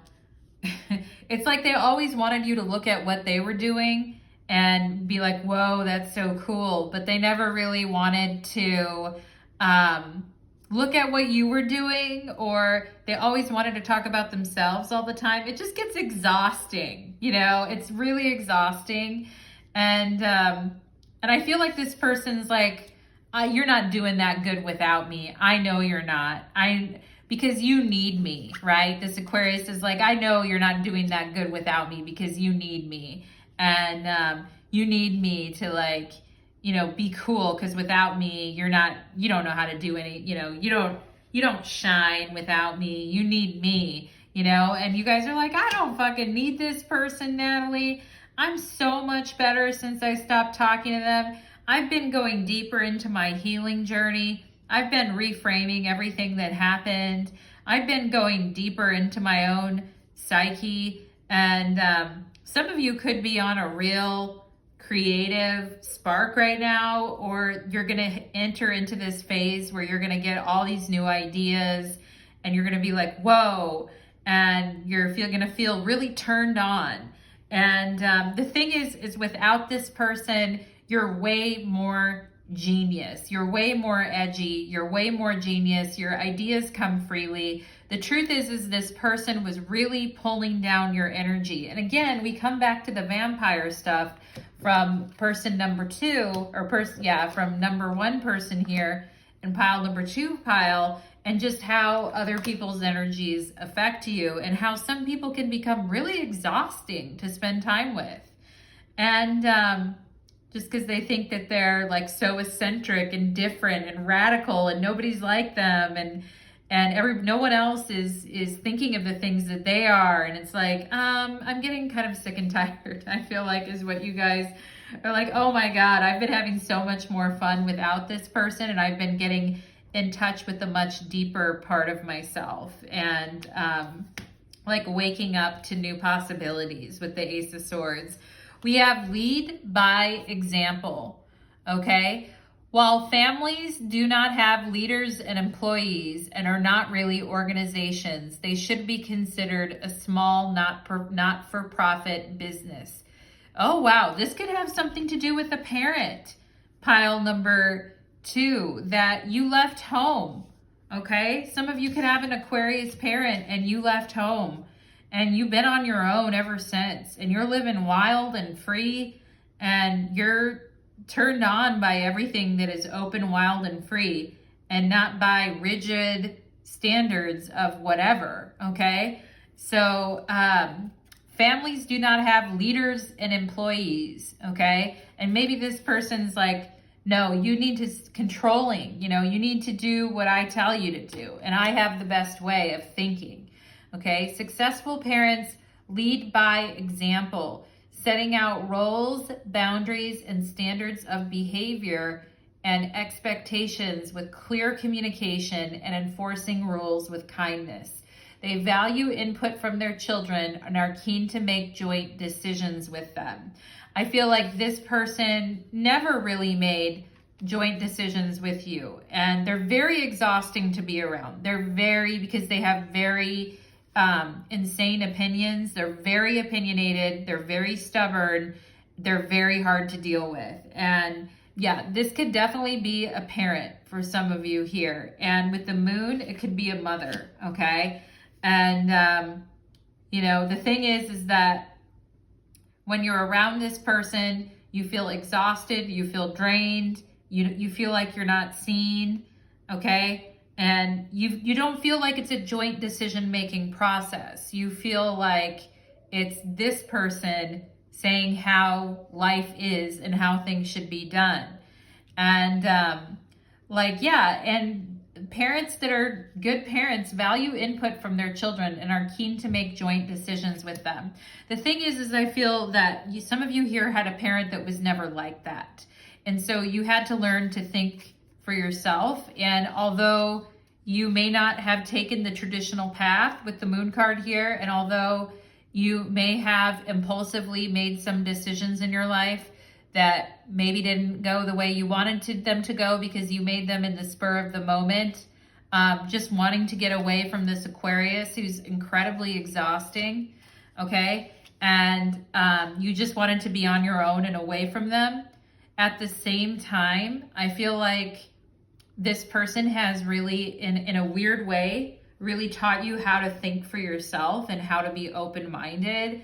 it's like they always wanted you to look at what they were doing and be like, whoa, that's so cool. But they never really wanted to look at what you were doing, or they always wanted to talk about themselves all the time. It just gets exhausting, you know, it's really exhausting. And I feel like this person's like, you're not doing that good without me. I know you're not. Because you need me, right? This Aquarius is like, I know you're not doing that good without me because you need me. And you need me to, like, you know, be cool, because without me, you don't know how to do any, you know, you don't shine without me. You need me, you know? And you guys are like, I don't fucking need this person, Natalie. I'm so much better since I stopped talking to them. I've been going deeper into my healing journey. I've been reframing everything that happened. I've been going deeper into my own psyche. And some of you could be on a real creative spark right now, or you're going to enter into this phase where you're going to get all these new ideas and you're going to be like, whoa, and you're going to feel really turned on. And the thing is without this person, you're way more genius. You're way more edgy. You're way more genius. Your ideas come freely. The truth is this person was really pulling down your energy. And again, we come back to the vampire stuff from person number 2, or from number 1 person here and pile number 2 pile, and just how other people's energies affect you, and how some people can become really exhausting to spend time with. And just because they think that they're like so eccentric and different and radical and nobody's like them, and no one else is thinking of the things that they are. And it's like, I'm getting kind of sick and tired, I feel like, is what you guys are like. Oh my God, I've been having so much more fun without this person, and I've been getting in touch with a much deeper part of myself, and like waking up to new possibilities with the Ace of Swords. We have lead by example, okay? While families do not have leaders and employees and are not really organizations, they should be considered a small, not-for-profit business. Oh, wow. This could have something to do with a parent. Pile number 2, that you left home, okay? Some of you could have an Aquarius parent and you left home. And you've been on your own ever since. And you're living wild and free. And you're turned on by everything that is open, wild, and free. And not by rigid standards of whatever, okay? So families do not have leaders and employees, okay? And maybe this person's like, no, you need to, controlling, you know, you need to do what I tell you to do. And I have the best way of thinking. Okay, successful parents lead by example, setting out roles, boundaries, and standards of behavior and expectations with clear communication, and enforcing rules with kindness. They value input from their children and are keen to make joint decisions with them. I feel like this person never really made joint decisions with you, and they're very exhausting to be around. Because they have very insane opinions. They're very opinionated. They're very stubborn. They're very hard to deal with. And yeah, this could definitely be a parent for some of you here. And with the Moon, it could be a mother, okay? And, you know, the thing is that when you're around this person, you feel exhausted, you feel drained, you feel like you're not seen, okay? And you don't feel like it's a joint decision-making process. You feel like it's this person saying how life is and how things should be done. And and parents that are good parents value input from their children and are keen to make joint decisions with them. The thing is I feel that some of you here had a parent that was never like that. And so you had to learn to think for yourself. And although you may not have taken the traditional path with the moon card here, and although you may have impulsively made some decisions in your life that maybe didn't go the way you wanted them to go because you made them in the spur of the moment, just wanting to get away from this Aquarius who's incredibly exhausting, okay? And you just wanted to be on your own and away from them. At the same time, I feel like this person has really, in a weird way, really taught you how to think for yourself and how to be open-minded,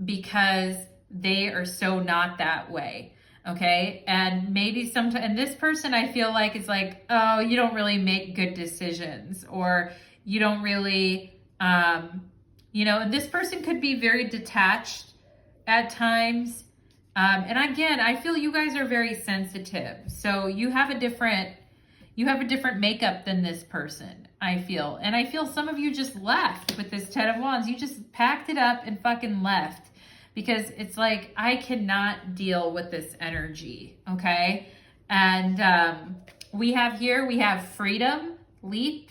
because they are so not that way, okay? And maybe sometimes, and this person I feel like is like, oh, you don't really make good decisions, or you don't really, and this person could be very detached at times. And again, I feel you guys are very sensitive. So you have a different makeup than this person, I feel. And I feel some of you just left with this 10 of Wands. You just packed it up and fucking left. Because it's like, I cannot deal with this energy, okay? And we have freedom, leap,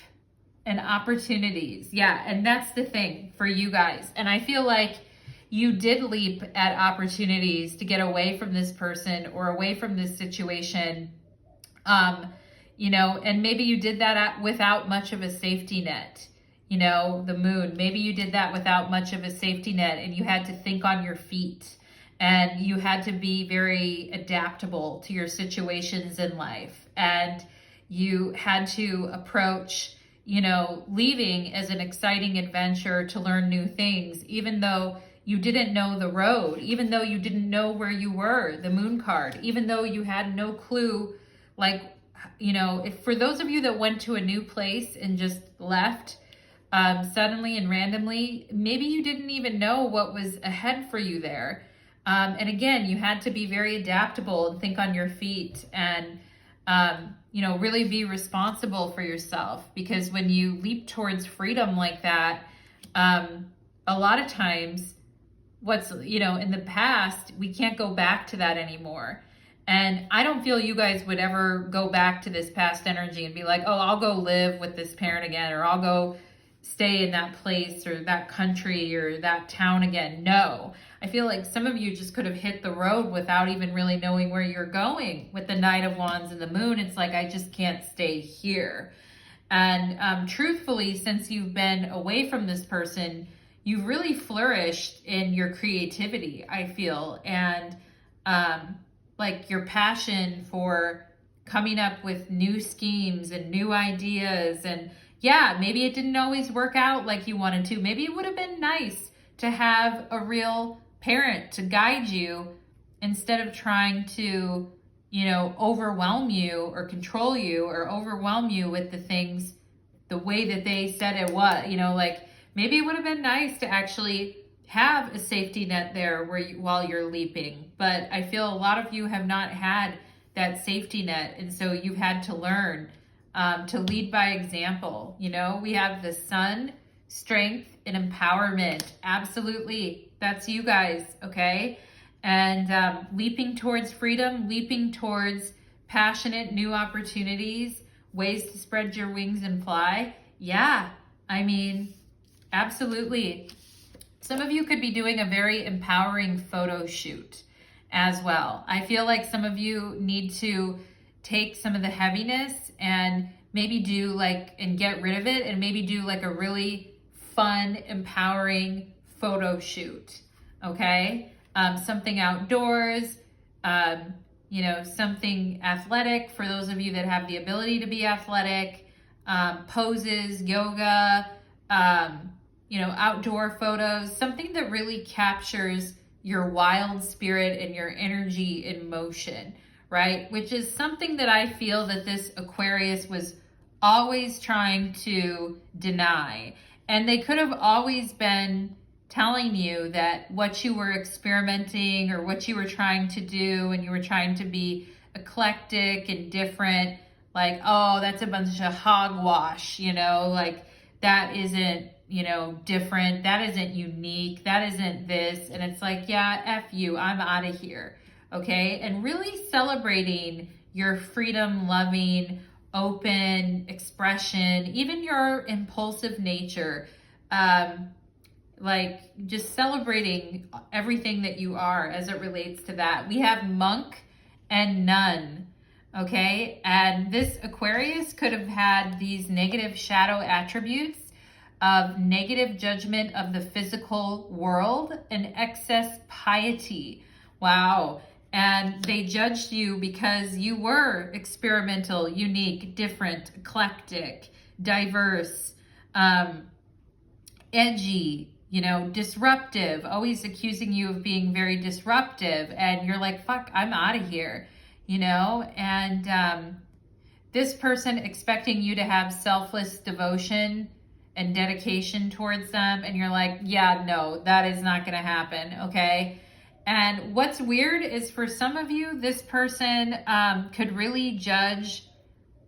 and opportunities. Yeah, and that's the thing for you guys. And I feel like you did leap at opportunities to get away from this person or away from this situation, and maybe you did that without much of a safety net. The moon, maybe you did that without much of a safety net, and you had to think on your feet, and you had to be very adaptable to your situations in life. And you had to approach, leaving as an exciting adventure to learn new things, even though you didn't know the road, even though you didn't know where you were, the moon card, even though you had no clue, if for those of you that went to a new place and just left, suddenly and randomly, maybe you didn't even know what was ahead for you there. And again, you had to be very adaptable and think on your feet and, really be responsible for yourself. Because when you leap towards freedom like that, a lot of times in the past, we can't go back to that anymore. And I don't feel you guys would ever go back to this past energy and be like, oh, I'll go live with this parent again, or I'll go stay in that place or that country or that town again. No, I feel like some of you just could have hit the road without even really knowing where you're going. With the Knight of Wands and the moon, it's like, I just can't stay here. And truthfully, since you've been away from this person, you've really flourished in your creativity, I feel. And your passion for coming up with new schemes and new ideas. And yeah, maybe it didn't always work out like you wanted to. Maybe it would have been nice to have a real parent to guide you instead of trying to, overwhelm you or control you or overwhelm you with the things the way that they said it was. Maybe it would have been nice to actually have a safety net there while you're leaping. But I feel a lot of you have not had that safety net. And so you've had to learn to lead by example. We have the Sun, strength, and empowerment. Absolutely. That's you guys, okay? And leaping towards freedom, leaping towards passionate new opportunities, ways to spread your wings and fly. Yeah, absolutely. Some of you could be doing a very empowering photo shoot as well. I feel like some of you need to take some of the heaviness and maybe do and get rid of it, and maybe do a really fun, empowering photo shoot, okay? Something outdoors, something athletic for those of you that have the ability to be athletic, poses, yoga, outdoor photos, something that really captures your wild spirit and your energy in motion, right? Which is something that I feel that this Aquarius was always trying to deny. And they could have always been telling you that what you were experimenting or what you were trying to do, and you were trying to be eclectic and different, like, oh, that's a bunch of hogwash, like that isn't, different, that isn't unique, that isn't this. And it's like, yeah, F you, I'm out of here. Okay. And really celebrating your freedom loving, open expression, even your impulsive nature, like just celebrating everything that you are as it relates to that. We have monk and nun, okay? And this Aquarius could have had these negative shadow attributes of negative judgment of the physical world and excess piety. Wow. And they judged you because you were experimental, unique, different, eclectic, diverse, edgy, disruptive, always accusing you of being very disruptive. And you're like, fuck, I'm out of here, and this person expecting you to have selfless devotion and dedication towards them. And you're like, yeah, no, that is not going to happen. Okay. And what's weird is for some of you, this person could really judge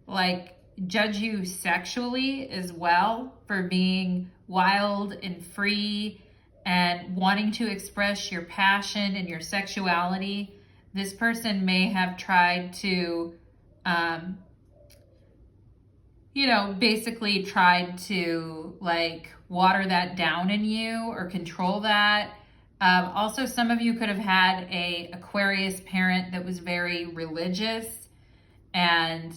you sexually as well for being wild and free and wanting to express your passion and your sexuality. This person may have tried to, basically tried to water that down in you or control that. Also, some of you could have had a Aquarius parent that was very religious, and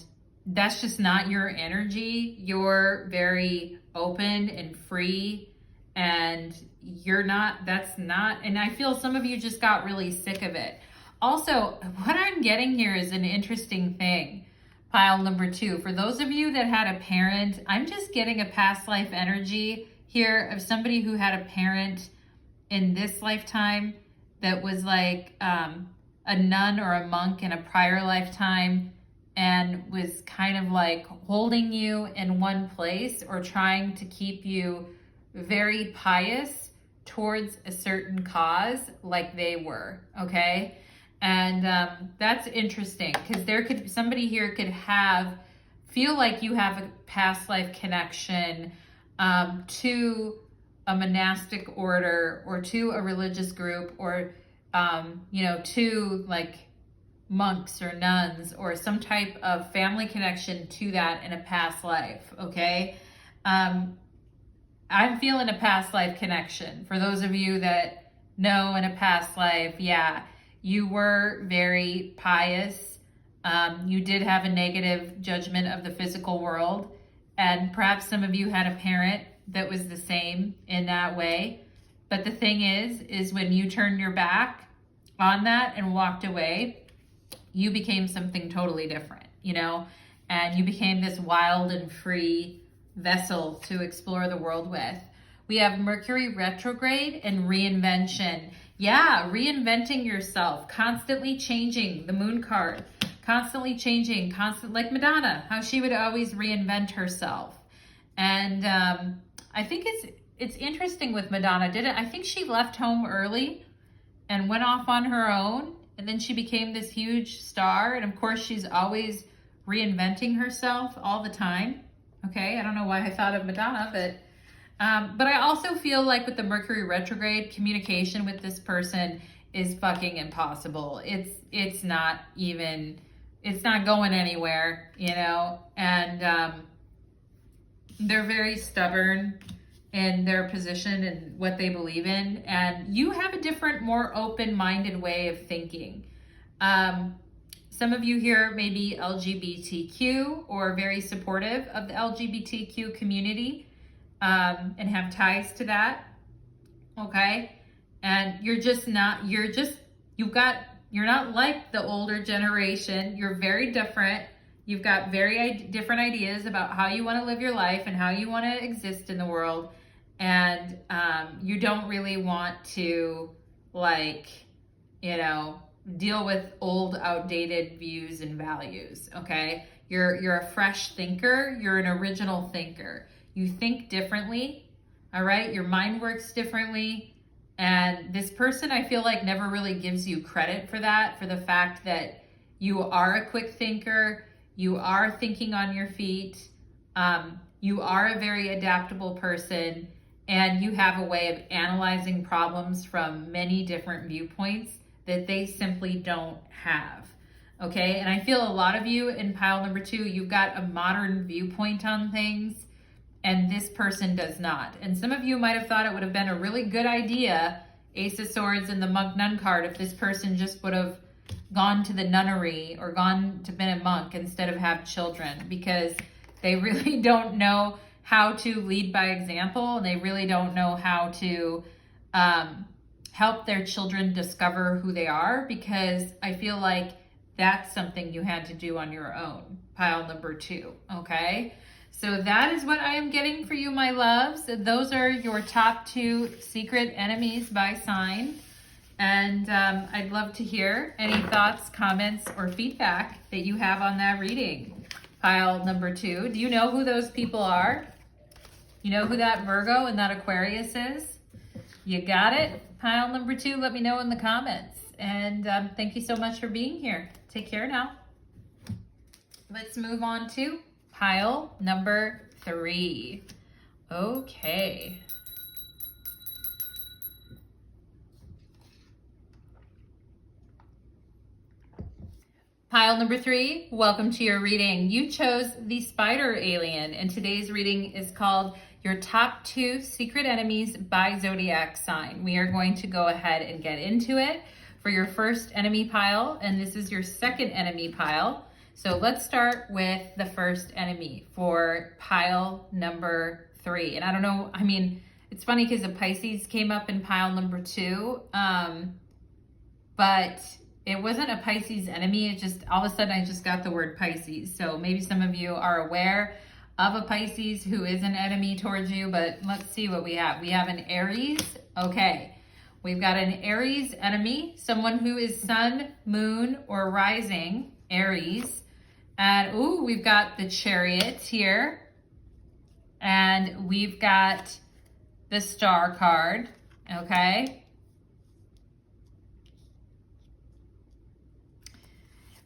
that's just not your energy. You're very open and free, and and I feel some of you just got really sick of it. Also, what I'm getting here is an interesting thing. Pile number 2. For those of you that had a parent, I'm just getting a past life energy here of somebody who had a parent in this lifetime that was like a nun or a monk in a prior lifetime, and was kind of like holding you in one place or trying to keep you very pious towards a certain cause like they were, okay? And that's interesting because somebody here could feel like you have a past life connection to a monastic order or to a religious group or, to like monks or nuns or some type of family connection to that in a past life, okay? I'm feeling a past life connection. For those of you that know in a past life, yeah, you were very pious. You did have a negative judgment of the physical world. And perhaps some of you had a parent that was the same in that way. But the thing is when you turned your back on that and walked away, you became something totally different, and you became this wild and free vessel to explore the world with. We have Mercury retrograde and reinvention. Yeah, reinventing yourself, constantly changing, the moon card, constantly changing, like Madonna, how she would always reinvent herself. And I think it's interesting with Madonna, I think she left home early and went off on her own, and then she became this huge star. And of course, she's always reinventing herself all the time. Okay, I don't know why I thought of Madonna, but I also feel like with the Mercury retrograde, communication with this person is fucking impossible. It's not going anywhere, and they're very stubborn in their position and what they believe in. And you have a different, more open-minded way of thinking. Some of you here may be LGBTQ or very supportive of the LGBTQ community, and have ties to that. Okay. And you're not like the older generation. You're very different. You've got very different ideas about how you want to live your life and how you want to exist in the world. And you don't really want to like, you know, deal with old, outdated views and values, okay? You're a fresh thinker. You're an original thinker. You think differently, all right? Your mind works differently. And this person, I feel like, never really gives you credit for that, for the fact that you are a quick thinker. You are thinking on your feet. You are a very adaptable person, and you have a way of analyzing problems from many different viewpoints that they simply don't have. Okay, and I feel a lot of you in pile number 2, you've got a modern viewpoint on things, and this person does not. And some of you might have thought it would have been a really good idea, Ace of Swords and the Monk Nun card, if this person just would have gone to the nunnery or gone to been a monk instead of have children, because they really don't know how to lead by example, and they really don't know how to help their children discover who they are, because I feel like that's something you had to do on your own, pile number 2, okay? So that is what I am getting for you, my loves. Those are your top 2 secret enemies by sign. And I'd love to hear any thoughts, comments, or feedback that you have on that reading. Pile number 2. Do you know who those people are? You know who that Virgo and that Aquarius is? You got it? Pile number 2, let me know in the comments. And thank you so much for being here. Take care now. Let's move on to pile number 3. Okay. Pile number 3, welcome to your reading. You chose the Spider Alien, and today's reading is called Your Top 2 Secret Enemies by Zodiac Sign. We are going to go ahead and get into it for your first enemy pile, and this is your second enemy pile. So let's start with the first enemy for pile number 3. And I don't know, I mean, it's funny because the Pisces came up in pile number 2, but it wasn't a Pisces enemy. It just, all of a sudden I just got the word Pisces. So maybe some of you are aware of a Pisces who is an enemy towards you, but let's see what we have. We have an Aries. Okay. We've got an Aries enemy, someone who is sun, moon, or rising, Aries. And ooh, we've got the Chariot here. And we've got the Star card, okay?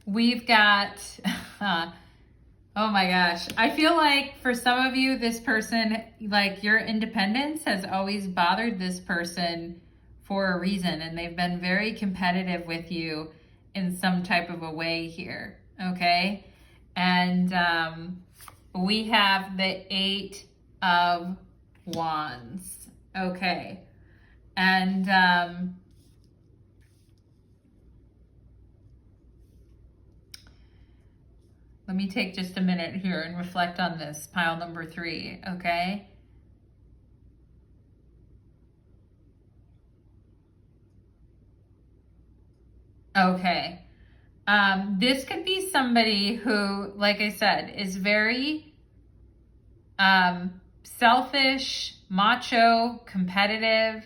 We've got, oh my gosh. I feel like for some of you, this person, like your independence has always bothered this person for a reason, and they've been very competitive with you in some type of a way here, okay? And we have the 8 of Wands, okay? And let me take just a minute here and reflect on this, pile number 3, okay? Okay. This could be somebody who, like I said, is very selfish, macho, competitive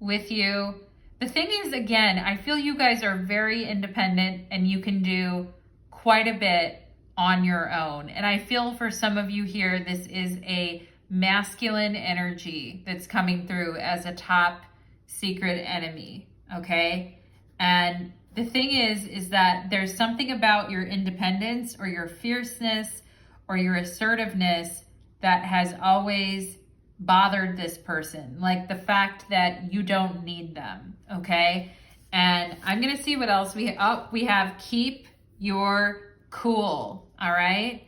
with you. The thing is, again, I feel you guys are very independent and you can do quite a bit on your own. And I feel for some of you here, this is a masculine energy that's coming through as a top secret enemy, okay? And the thing is that there's something about your independence or your fierceness or your assertiveness that has always bothered this person. Like the fact that you don't need them, okay? And I'm going to see what else we have. Keep your cool, all right?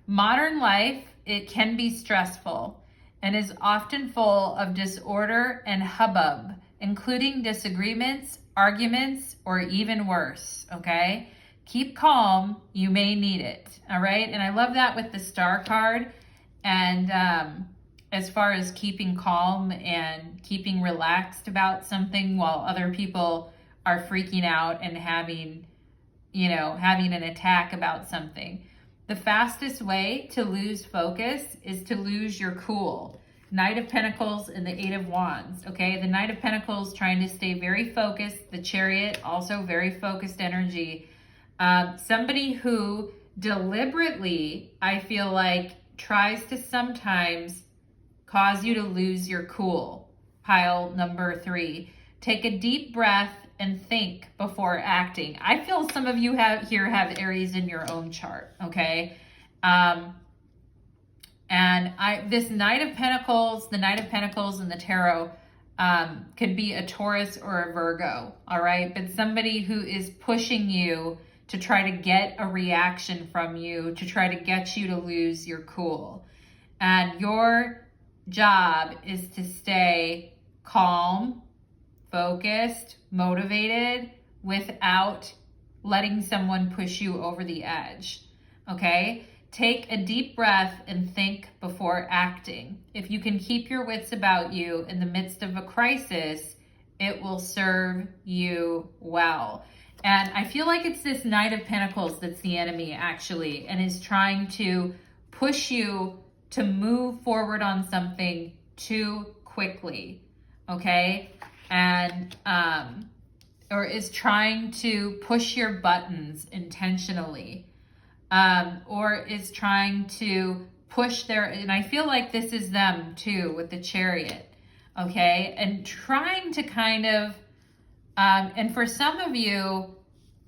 Modern life, it can be stressful and is often full of disorder and hubbub, including disagreements, arguments, or even worse, okay? Keep calm, you may need it, all right? And I love that with the Star card. And as far as keeping calm and keeping relaxed about something while other people are freaking out and having an attack about something. The fastest way to lose focus is to lose your cool. Knight of Pentacles and the Eight of Wands. Okay, the Knight of Pentacles trying to stay very focused. The Chariot, also very focused energy. Somebody who deliberately, I feel like, tries to sometimes cause you to lose your cool. Pile number 3. Take a deep breath and think before acting. I feel some of you have Aries in your own chart, okay? And this Knight of Pentacles, the Knight of Pentacles in the tarot, could be a Taurus or a Virgo, all right? But somebody who is pushing you to try to get a reaction from you, to try to get you to lose your cool. And your job is to stay calm, focused, motivated, without letting someone push you over the edge, okay? Take a deep breath and think before acting. If you can keep your wits about you in the midst of a crisis, it will serve you well. And I feel like it's this Knight of Pentacles that's the enemy, actually, and is trying to push you to move forward on something too quickly, okay? And, or is trying to push your buttons intentionally, or is trying to push and I feel like this is them too with the Chariot, okay? And trying to kind of, and for some of you,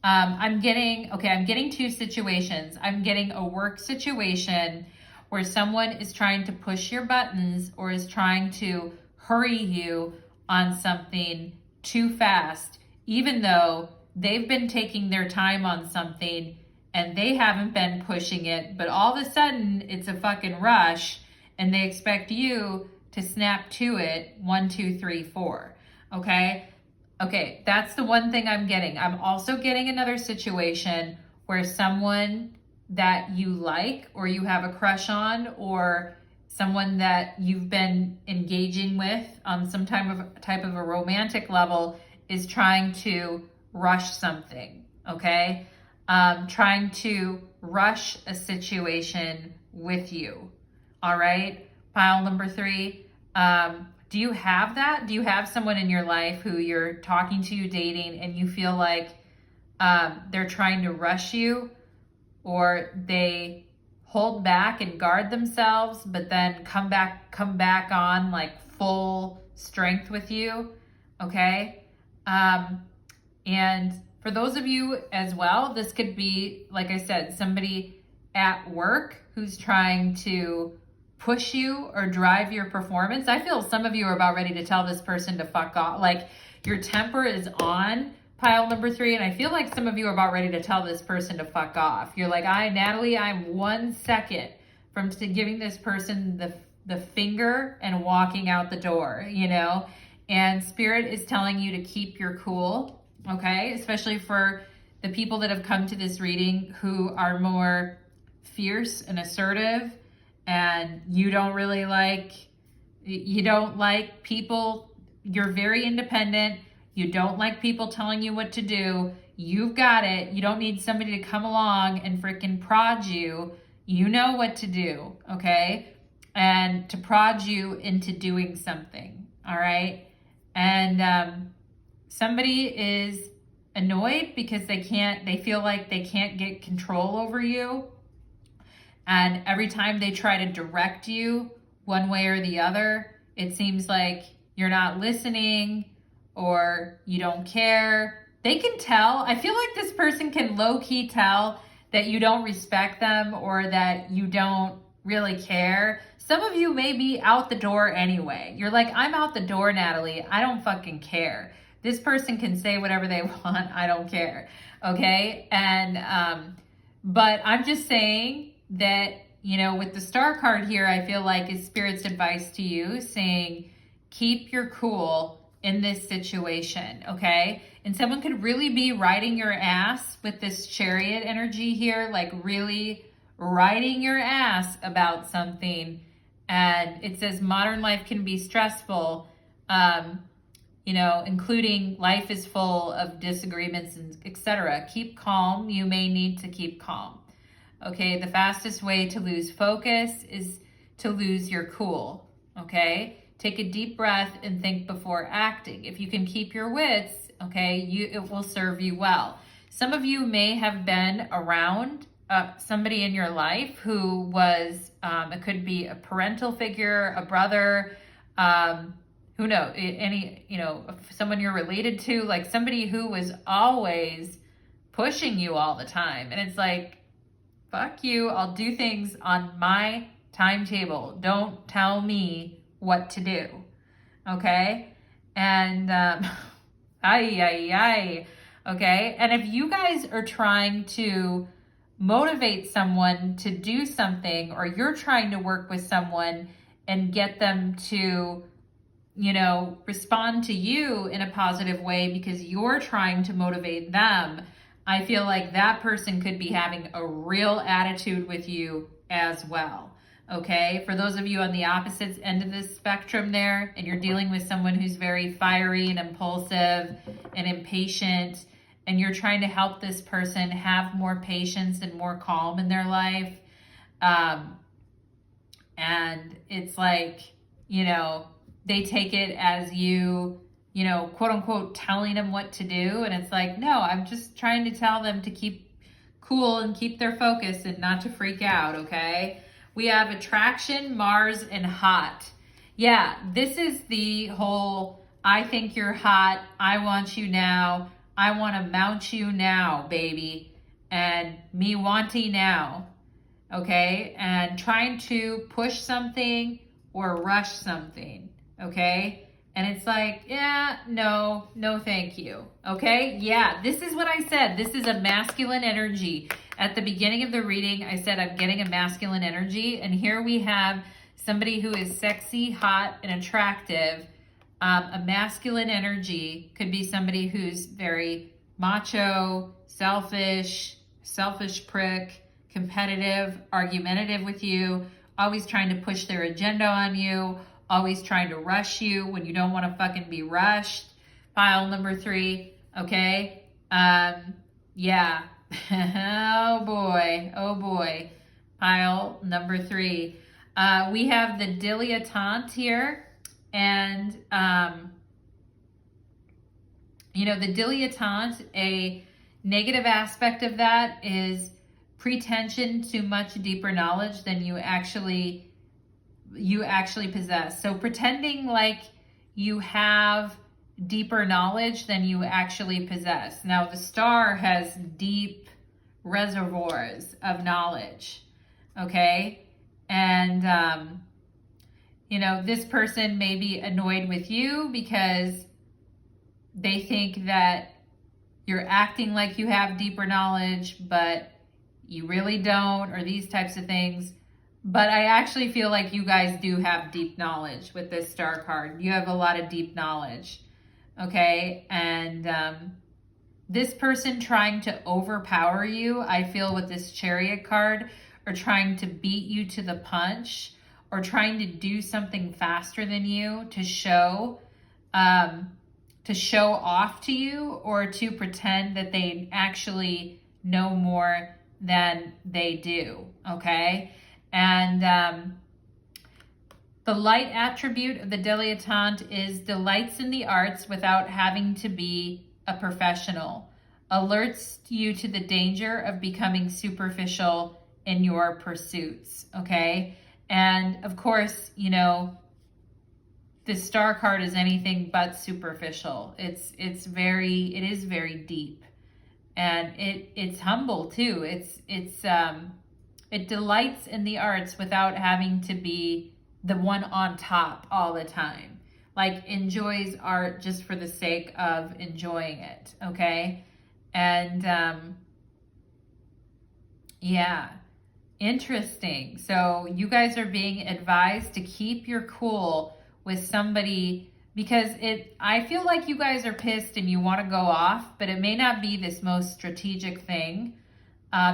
I'm getting two situations. I'm getting a work situation where someone is trying to push your buttons or is trying to hurry you on something too fast, even though they've been taking their time on something and they haven't been pushing it, but all of a sudden it's a fucking rush and they expect you to snap to it 1, 2, 3, 4. Okay? Okay, that's the one thing I'm getting. I'm also getting another situation where someone that you like or you have a crush on or someone that you've been engaging with on some type of a romantic level is trying to rush something, okay? Trying to rush a situation with you, all right? Pile number 3. Do you have that? Do you have someone in your life who you're talking to, dating, and you feel like they're trying to rush you, or they hold back and guard themselves, but then come back on like full strength with you, okay? And for those of you as well, this could be, like I said, somebody at work who's trying to push you or drive your performance. I feel some of you are about ready to tell this person to fuck off. Like your temper is on, pile number 3, and I feel like some of you are about ready to tell this person to fuck off. You're like, Natalie, I'm 1 second from giving this person the finger and walking out the door, you know? And Spirit is telling you to keep your cool, okay? Especially for the people that have come to this reading who are more fierce and assertive, and you don't like people, you're very independent, you don't like people telling you what to do, you've got it, you don't need somebody to come along and freaking prod you, you know what to do, okay? And to prod you into doing something, all right? And somebody is annoyed because they feel like they can't get control over you. And every time they try to direct you one way or the other, it seems like you're not listening or you don't care. They can tell. I feel like this person can low-key tell that you don't respect them or that you don't really care. Some of you may be out the door anyway. You're like, I'm out the door, Natalie. I don't fucking care. This person can say whatever they want. I don't care. Okay? And, but I'm just saying that, you know, with the Star card here, I feel like is Spirit's advice to you, saying, keep your cool in this situation, okay? And someone could really be riding your ass with this Chariot energy here, like really riding your ass about something. And it says modern life can be stressful, you know, including life is full of disagreements and etc. Keep calm. You may need to keep calm. Okay, the fastest way to lose focus is to lose your cool. okay? Take a deep breath and think before acting. If you can keep your wits, okay, it will serve you well. Some of you may have been around somebody in your life who was, it could be a parental figure, a brother, who knows, someone you're related to, like somebody who was always pushing you all the time. And it's like, fuck you, I'll do things on my timetable. Don't tell me what to do, okay? And, okay? And if you guys are trying to motivate someone to do something, or you're trying to work with someone and get them to, respond to you in a positive way because you're trying to motivate them, I feel like that person could be having a real attitude with you as well. Okay, for those of you on the opposite end of this spectrum there, and you're dealing with someone who's very fiery and impulsive and impatient, and you're trying to help this person have more patience and more calm in their life, and it's like, they take it as you, quote unquote, telling them what to do, and it's like, no, I'm just trying to tell them to keep cool and keep their focus and not to freak out, okay? We have attraction, Mars, and hot. Yeah, this is the whole, I think you're hot, I want you now, I want to mount you now, baby, and me wanting now, okay? And trying to push something or rush something, okay? And it's like, yeah, no, thank you, okay? Yeah, this is what I said. This is a masculine energy. At the beginning of the reading, I said I'm getting a masculine energy, and here we have somebody who is sexy, hot, and attractive. A masculine energy could be somebody who's very macho, selfish prick, competitive, argumentative with you, always trying to push their agenda on you, always trying to rush you when you don't want to fucking be rushed. Pile number 3, okay? Yeah. Oh boy. Pile number 3. We have the dilettante here, and the dilettante, a negative aspect of that is pretension to much deeper knowledge than you actually possess. So pretending like you have deeper knowledge than you actually possess. Now, the star has deep reservoirs of knowledge, okay? And, this person may be annoyed with you because they think that you're acting like you have deeper knowledge, but you really don't, or these types of things. But I actually feel like you guys do have deep knowledge with this star card. You have a lot of deep knowledge. Okay, and this person trying to overpower you, I feel with this Chariot card, or trying to beat you to the punch, or trying to do something faster than you to show off to you, or to pretend that they actually know more than they do, okay? And the light attribute of the dilettante is delights in the arts without having to be a professional. Alerts you to the danger of becoming superficial in your pursuits, okay? And of course, the star card is anything but superficial. It is very deep, and it's humble too. It delights in the arts without having to be the one on top all the time. Like, enjoys art just for the sake of enjoying it, okay? And yeah, interesting. So you guys are being advised to keep your cool with somebody, because I feel like you guys are pissed and you want to go off, but it may not be this most strategic thing,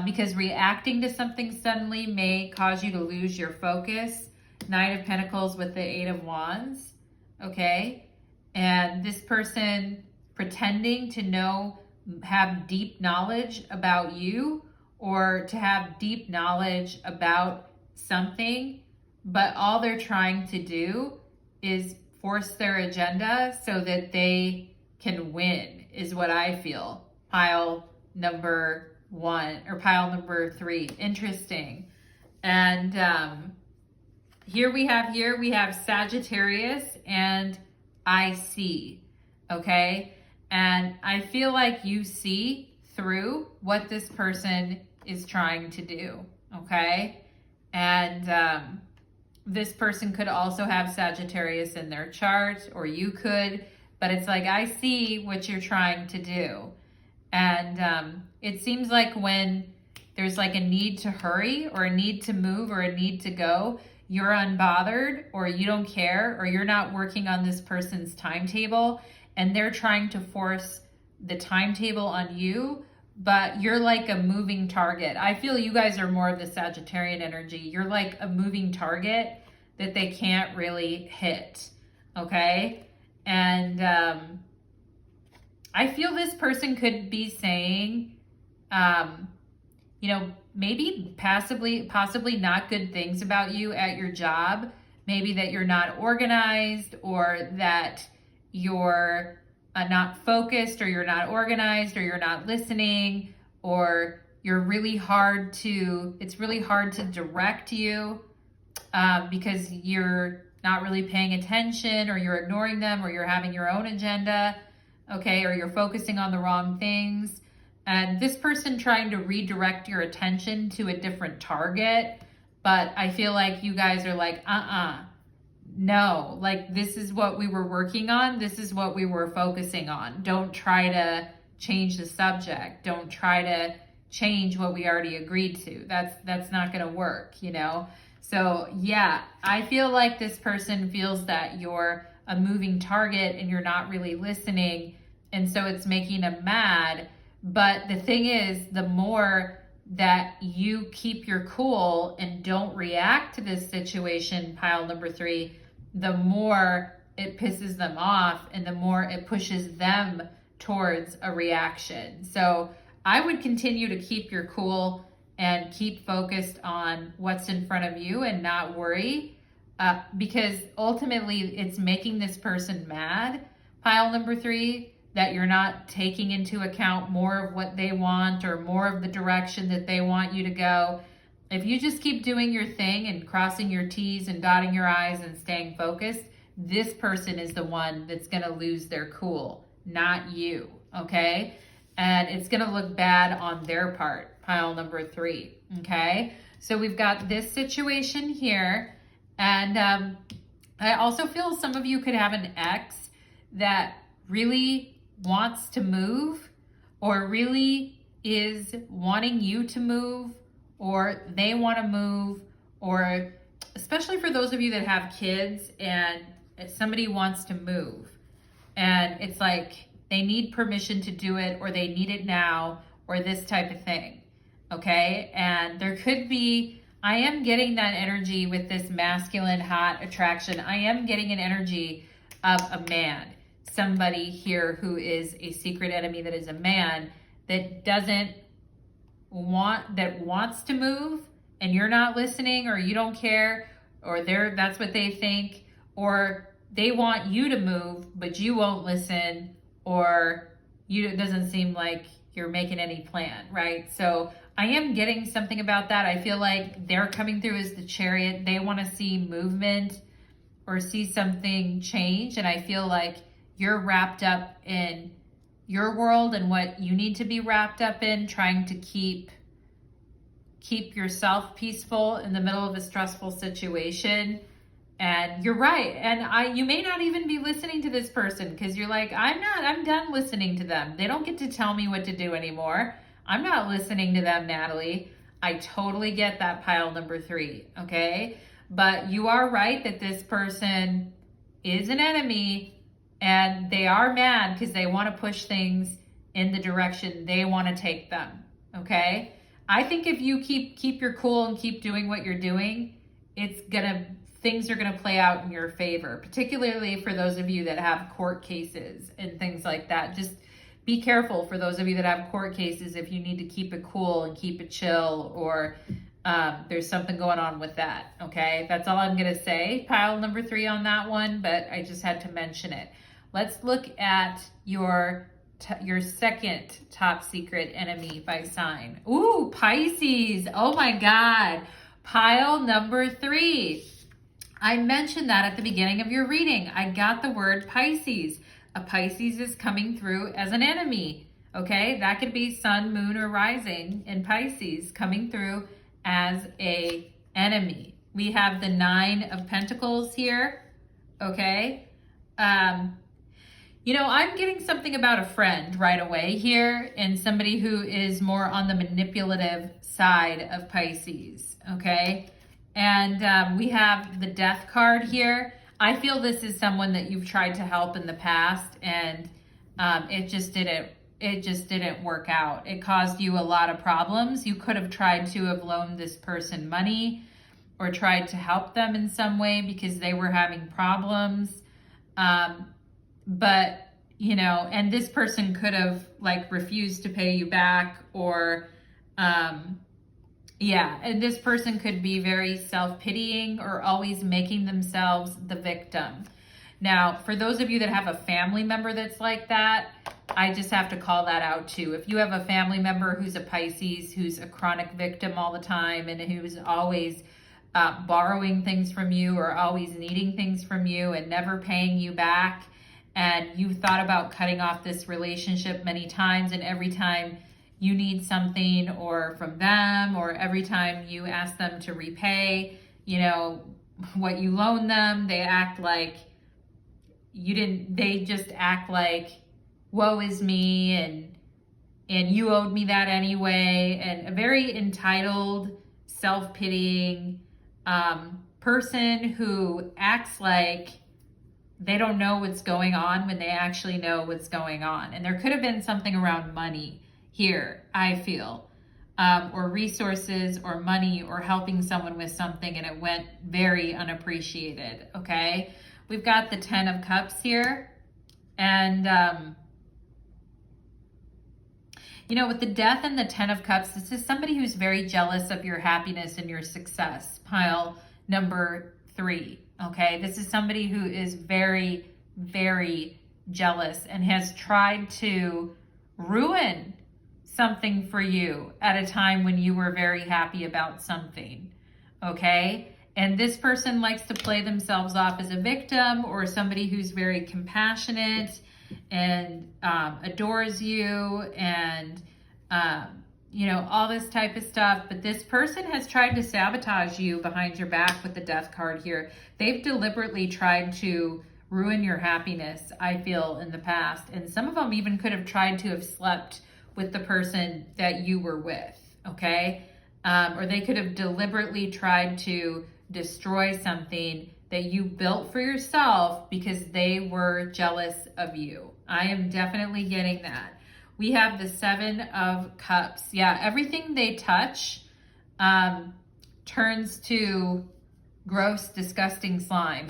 because reacting to something suddenly may cause you to lose your focus. Nine of Pentacles with the Eight of Wands, okay? And this person pretending to have deep knowledge about you, or to have deep knowledge about something, but all they're trying to do is force their agenda so that they can win, is what I feel. Pile number 1 or pile number 3. Interesting. And here we have Sagittarius and I see. Okay. And I feel like you see through what this person is trying to do. Okay. And this person could also have Sagittarius in their chart, or you could, but it's like, I see what you're trying to do. And it seems like when there's like a need to hurry or a need to move or a need to go, you're unbothered or you don't care or you're not working on this person's timetable and they're trying to force the timetable on you, but you're like a moving target. I feel you guys are more of the Sagittarian energy. You're like a moving target that they can't really hit, okay? And I feel this person could be saying, maybe possibly not good things about you at your job. Maybe that you're not organized, or that you're not focused, or you're not organized, or you're not listening, or it's really hard to direct you because you're not really paying attention, or you're ignoring them, or you're having your own agenda, okay, or you're focusing on the wrong things. And this person trying to redirect your attention to a different target, but I feel like you guys are like, no, like this is what we were working on. This is what we were focusing on. Don't try to change the subject. Don't try to change what we already agreed to. That's not going to work, So yeah, I feel like this person feels that you're a moving target and you're not really listening. And so it's making them mad. But the thing is, the more that you keep your cool and don't react to this situation, pile number 3, the more it pisses them off and the more it pushes them towards a reaction. So I would continue to keep your cool and keep focused on what's in front of you and not worry, because ultimately it's making this person mad, pile number 3, that you're not taking into account more of what they want or more of the direction that they want you to go. If you just keep doing your thing and crossing your T's and dotting your I's and staying focused, this person is the one that's going to lose their cool, not you, okay? And it's going to look bad on their part, pile number 3, okay? So we've got this situation here. And I also feel some of you could have an ex that really wants to move, or really is wanting you to move, or they want to move, or especially for those of you that have kids and somebody wants to move and it's like they need permission to do it, or they need it now, or this type of thing, okay? And there could be, I am getting that energy with this masculine hot attraction. I am getting an energy of a man, somebody here who is a secret enemy, that is a man that wants to move, and you're not listening, or you don't care, or that's what they think, or they want you to move but you won't listen, or it doesn't seem like you're making any plan, right? So I am getting something about that. I feel like they're coming through as the Chariot. They want to see movement or see something change, and I feel like you're wrapped up in your world and what you need to be wrapped up in, trying to keep yourself peaceful in the middle of a stressful situation. And you're right. And you may not even be listening to this person, because you're like, I'm done listening to them. They don't get to tell me what to do anymore. I'm not listening to them, Natalie. I totally get that, pile number 3. Okay. But you are right that this person is an enemy. And they are mad because they want to push things in the direction they want to take them, okay? I think if you keep your cool and keep doing what you're doing, things are gonna play out in your favor, particularly for those of you that have court cases and things like that. Just be careful for those of you that have court cases if you need to keep it cool and keep it chill, or There's something going on with that, okay? That's all I'm going to say. Pile number 3 on that one, but I just had to mention it. Let's look at your second top secret enemy by sign. Ooh, Pisces. Oh my God. Pile number 3. I mentioned that at the beginning of your reading. I got the word Pisces. A Pisces is coming through as an enemy, okay? That could be sun, moon, or rising in Pisces coming through as a enemy. We have the 9 of Pentacles here, okay? You know, I'm getting something about a friend right away here, and somebody who is more on the manipulative side of Pisces, okay? And we have the Death card here. I feel this is someone that you've tried to help in the past, and it just didn't work out. It caused you a lot of problems. You could have tried to have loaned this person money or tried to help them in some way because they were having problems. But, you know, and this person could have like refused to pay you back, or, yeah, and this person could be very self-pitying or always making themselves the victim. Now, for those of you that have a family member that's like that, I just have to call that out too. If you have a family member who's a Pisces, who's a chronic victim all the time, and who's always borrowing things from you or always needing things from you and never paying you back, and you thought about cutting off this relationship many times, and every time you need something or from them, or every time you ask them to repay, you know, what you loan them, they act like you didn't, they just act like, woe is me, and you owed me that anyway. And a very entitled, self-pitying person who acts like they don't know what's going on when they actually know what's going on. And there could have been something around money here, I feel, or resources or money or helping someone with something, and it went very unappreciated, okay? We've got the 10 of Cups here, and you know, with the Death and the 10 of Cups, this is somebody who's very jealous of your happiness and your success, pile number 3, okay? This is somebody who is very, very jealous and has tried to ruin something for you at a time when you were very happy about something, okay? And this person likes to play themselves off as a victim or somebody who's very compassionate and adores you and, you know, all this type of stuff. But this person has tried to sabotage you behind your back with the Death card here. They've deliberately tried to ruin your happiness, I feel, in the past. And some of them even could have tried to have slept with the person that you were with, okay? Or they could have deliberately tried to destroy something that you built for yourself because they were jealous of you. I am definitely getting that. We have the 7 of Cups. Yeah, everything they touch turns to gross, disgusting slime.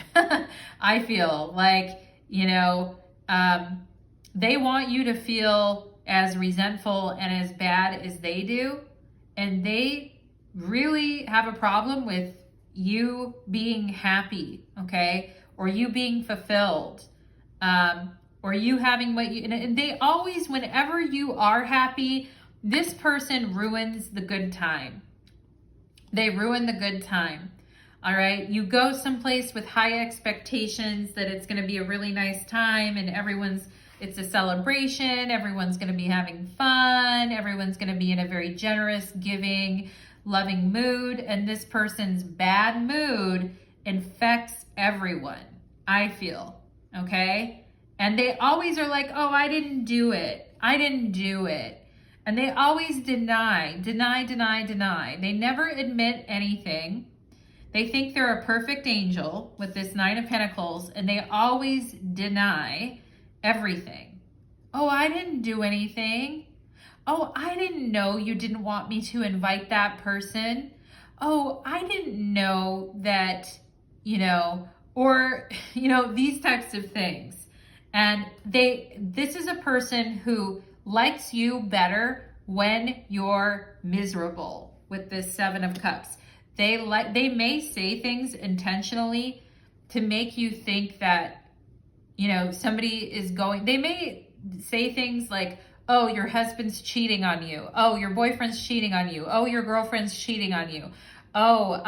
I feel like, you know, they want you to feel as resentful and as bad as they do. And they really have a problem with you being happy, okay? Or you being fulfilled, or you having what you, and they always, whenever you are happy, this person ruins the good time. They ruin the good time, all right? You go someplace with high expectations that it's gonna be a really nice time and it's a celebration, everyone's gonna be having fun, everyone's gonna be in a very generous, giving, loving mood, and this person's bad mood infects everyone, I feel, okay? And they always are like, oh, I didn't do it. And they always deny. They never admit anything. They think they're a perfect angel with this 9 of Pentacles, and they always deny everything. Oh, I didn't do anything. Oh, I didn't know you didn't want me to invite that person. Oh, I didn't know that, you know, or, you know, these types of things. And this is a person who likes you better when you're miserable, with this Seven of Cups. They may say things intentionally to make you think that, you know, somebody is going, they may say things like, oh, your husband's cheating on you. Oh, your boyfriend's cheating on you. Oh, your girlfriend's cheating on you. Oh,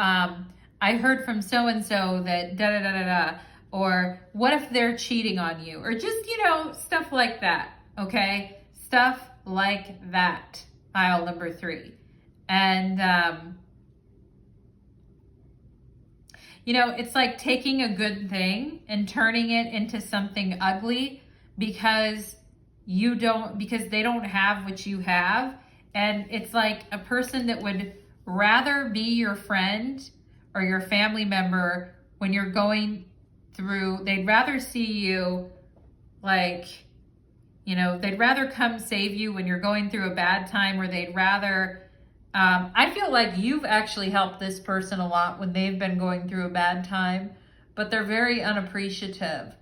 I heard from so-and-so that da-da-da-da-da. Or what if they're cheating on you? Or just, you know, stuff like that, okay? Stuff like that, pile number 3. And, you know, it's like taking a good thing and turning it into something ugly because they don't have what you have. And it's like a person that would rather be your friend or your family member when you're going through, they'd rather see you like, you know, they'd rather come save you when you're going through a bad time, or they'd rather, I feel like you've actually helped this person a lot when they've been going through a bad time, but they're very unappreciative.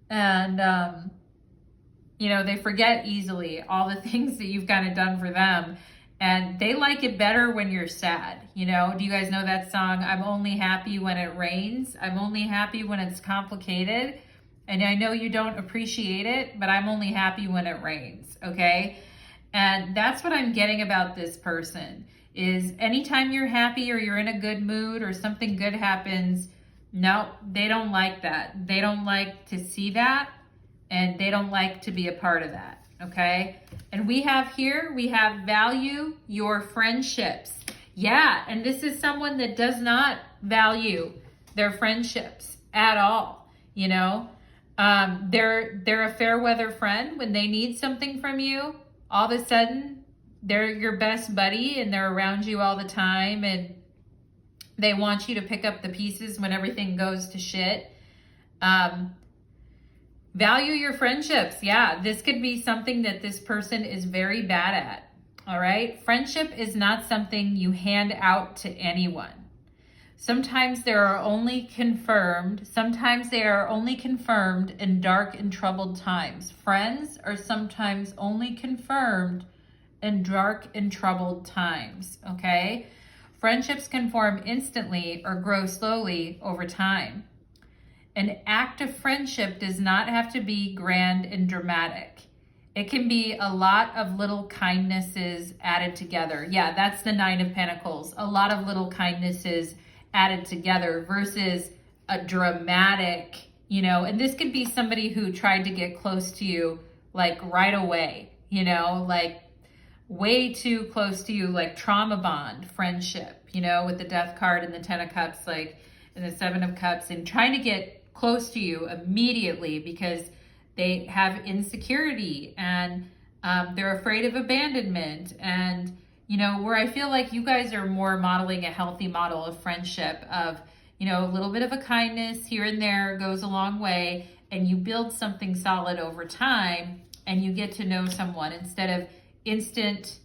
And, you know, they forget easily all the things that you've kind of done for them. And they like it better when you're sad. You know, do you guys know that song? I'm only happy when it rains. I'm only happy when it's complicated. And I know you don't appreciate it, but I'm only happy when it rains, okay? And that's what I'm getting about this person, is anytime you're happy or you're in a good mood or something good happens, no, they don't like that. They don't like to see that, and they don't like to be a part of that, okay? And we have value your friendships. Yeah, and this is someone that does not value their friendships at all, you know? They're a fair weather friend. When they need something from you, all of a sudden they're your best buddy and they're around you all the time, and they want you to pick up the pieces when everything goes to shit. Value your friendships. Yeah, this could be something that this person is very bad at. All right. Friendship is not something you hand out to anyone. Sometimes they are only confirmed in dark and troubled times. Friends are sometimes only confirmed in dark and troubled times. Okay. Friendships can form instantly or grow slowly over time. An act of friendship does not have to be grand and dramatic. It can be a lot of little kindnesses added together. Yeah, that's the Nine of Pentacles. A lot of little kindnesses added together versus a dramatic, you know, and this could be somebody who tried to get close to you like right away, you know, like way too close to you, like trauma bond friendship, you know, with the Death card and the Ten of Cups, like, and the Seven of Cups, and trying to get close to you immediately because they have insecurity and they're afraid of abandonment. And, you know, where I feel like you guys are more modeling a healthy model of friendship of, you know, a little bit of a kindness here and there goes a long way, and you build something solid over time and you get to know someone instead of instant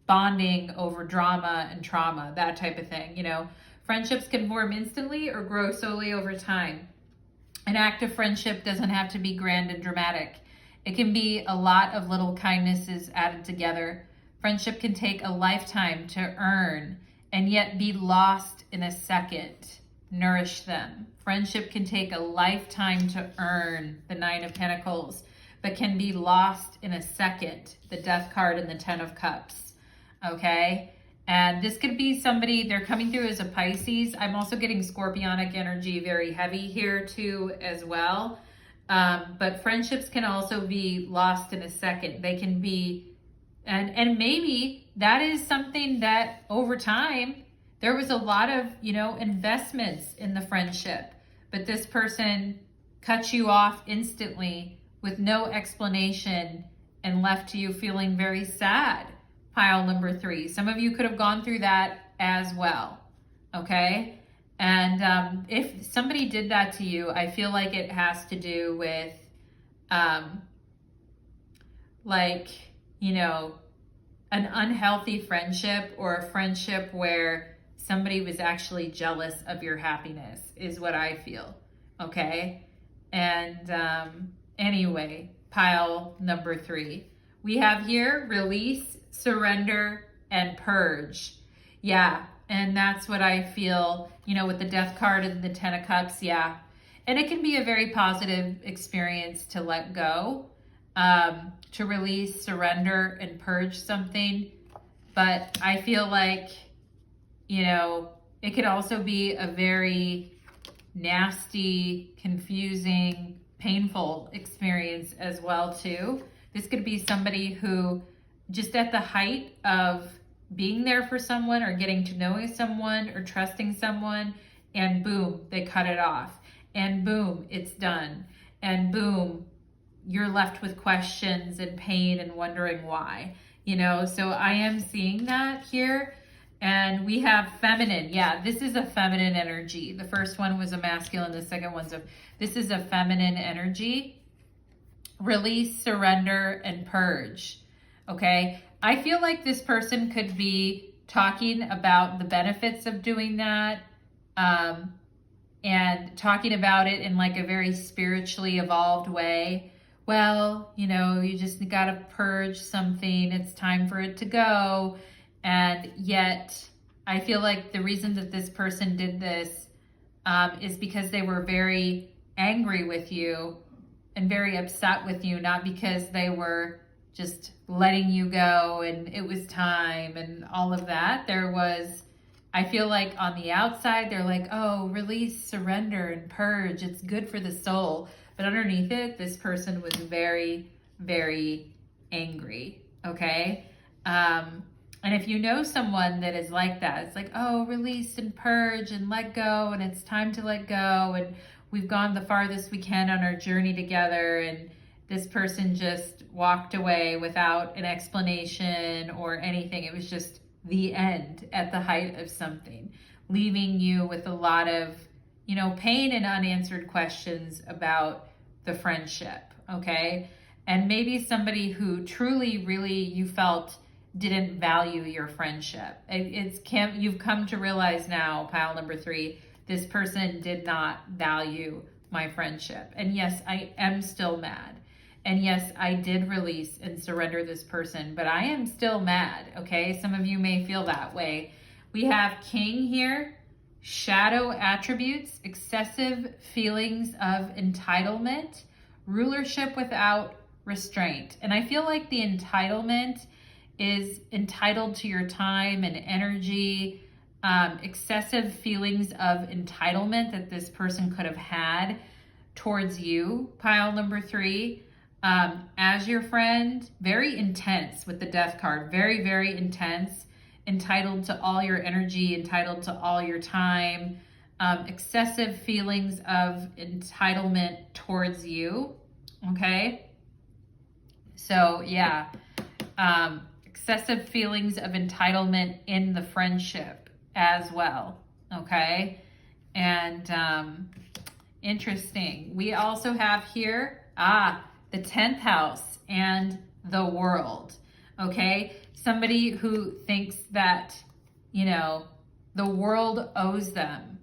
bonding over drama and trauma, that type of thing. You know, friendships can form instantly or grow slowly over time. An act of friendship doesn't have to be grand and dramatic. It can be a lot of little kindnesses added together. Friendship can take a lifetime to earn and yet be lost in a second. Nourish them. Friendship can take a lifetime to earn, the Nine of Pentacles, but can be lost in a second, the Death card and the Ten of Cups. Okay? And this could be somebody, they're coming through as a Pisces. I'm also getting Scorpionic energy very heavy here too as well. But friendships can also be lost in a second. They can be, and maybe that is something that over time, there was a lot of, you know, investments in the friendship, but this person cut you off instantly with no explanation and left you feeling very sad. Pile number 3. Some of you could have gone through that as well, okay? And if somebody did that to you, I feel like it has to do with, like, you know, an unhealthy friendship, or a friendship where somebody was actually jealous of your happiness is what I feel, okay? And anyway, pile number 3. We have here release, surrender, and purge. Yeah. And that's what I feel, with the Death card and the Ten of Cups. Yeah. And it can be a very positive experience to let go, to release, surrender, and purge something. But I feel like, it could also be a very nasty, confusing, painful experience as well too. This could be somebody who just at the height of being there for someone or getting to know someone or trusting someone, and boom, they cut it off. And boom, it's done. And boom, you're left with questions and pain and wondering why. So I am seeing that here. And we have feminine. Yeah, this is a feminine energy. The first one was a masculine. The second this is a feminine energy. Release, surrender, and purge. Okay. I feel like this person could be talking about the benefits of doing that, and talking about it in like a very spiritually evolved way. Well, you just got to purge something. It's time for it to go. And yet I feel like the reason that this person did this is because they were very angry with you and very upset with you, not because they were just letting you go and it was time and all of that. I feel like on the outside, they're like, oh, release, surrender, and purge. It's good for the soul. But underneath it, this person was very, very angry. Okay. And if you know someone that is like that, it's like, oh, release and purge and let go. And it's time to let go. And we've gone the farthest we can on our journey together. And this person just walked away without an explanation or anything. It was just the end at the height of something, leaving you with a lot of, pain and unanswered questions about the friendship. Okay. And maybe somebody who truly, really, you felt didn't value your friendship. You've come to realize now, pile number 3, this person did not value my friendship. And yes, I am still mad. And yes, I did release and surrender this person, but I am still mad, okay? Some of you may feel that way. We have King here, shadow attributes, excessive feelings of entitlement, rulership without restraint. And I feel like the entitlement is entitled to your time and energy, excessive feelings of entitlement that this person could have had towards you, pile number 3. As your friend, very intense with the Death card, very, very intense, entitled to all your energy, entitled to all your time, excessive feelings of entitlement towards you, okay? So yeah, excessive feelings of entitlement in the friendship as well, okay? And interesting. We also have here, the 10th house and the world, okay? Somebody who thinks that, the world owes them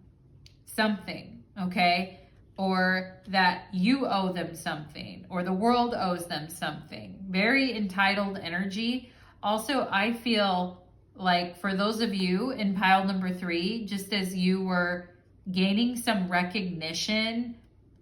something, okay? Or that you owe them something, or the world owes them something. Very entitled energy. Also, I feel like for those of you in pile number 3, just as you were gaining some recognition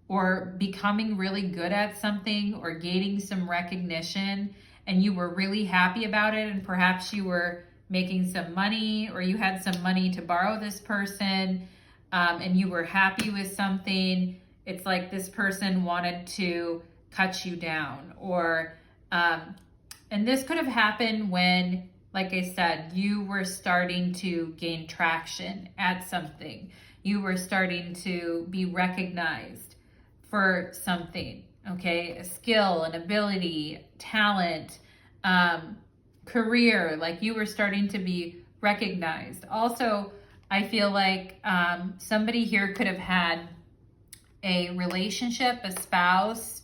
or becoming really good at something or gaining some recognition and you were really happy about it, and perhaps you were making some money or you had some money to borrow this person, and you were happy with something, it's like this person wanted to cut you down. Or and this could have happened when, like I said, you were starting to gain traction at something. You were starting to be recognized for something, okay? A skill, an ability, talent, career, like you were starting to be recognized. Also, I feel like somebody here could have had a relationship, a spouse,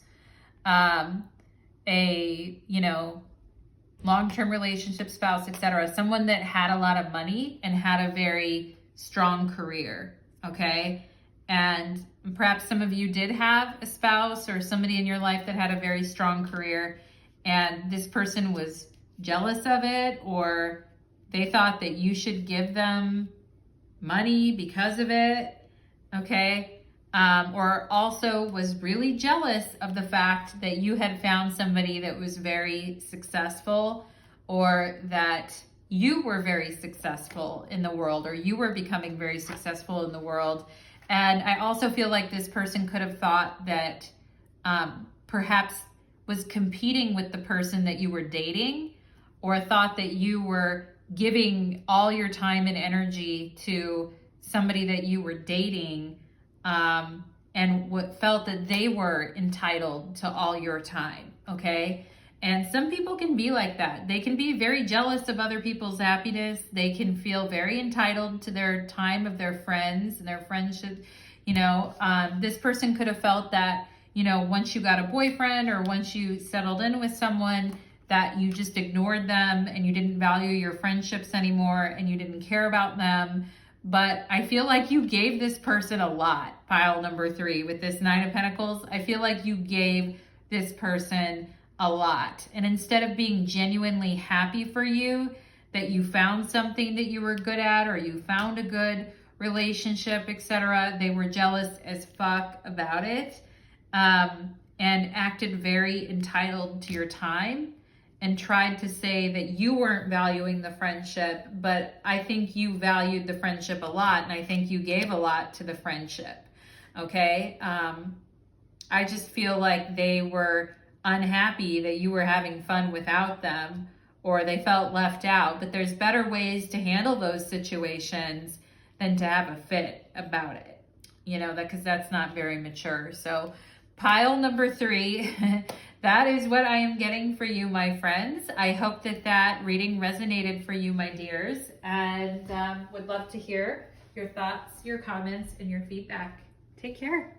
long-term relationship, spouse, etc. Someone that had a lot of money and had a very strong career, okay? And perhaps some of you did have a spouse or somebody in your life that had a very strong career, and this person was jealous of it, or They thought that you should give them money because of it, okay? Or also was really jealous of the fact that you had found somebody that was very successful, or that you were very successful in the world, or you were becoming very successful in the world. And I also feel like this person could have thought that perhaps was competing with the person that you were dating, or thought that you were giving all your time and energy to somebody that you were dating, and what felt that they were entitled to all your time, okay? And some people can be like that. They can be very jealous of other people's happiness. They can feel very entitled to their time of their friends and their friendship. This person could have felt that, once you got a boyfriend or once you settled in with someone, that you just ignored them and you didn't value your friendships anymore and you didn't care about them. But I feel like you gave this person a lot, pile number 3, with this 9 of Pentacles. I feel like you gave this person a lot. And instead of being genuinely happy for you, that you found something that you were good at, or you found a good relationship, etc., they were jealous as fuck about it, and acted very entitled to your time, and tried to say that you weren't valuing the friendship. But I think you valued the friendship a lot, and I think you gave a lot to the friendship, okay? I just feel like they were unhappy that you were having fun without them, or they felt left out. But there's better ways to handle those situations than to have a fit about it, because that's not very mature. So pile number 3, that is what I am getting for you, my friends. I hope that reading resonated for you, my dears, and would love to hear your thoughts, your comments, and your feedback. Take care.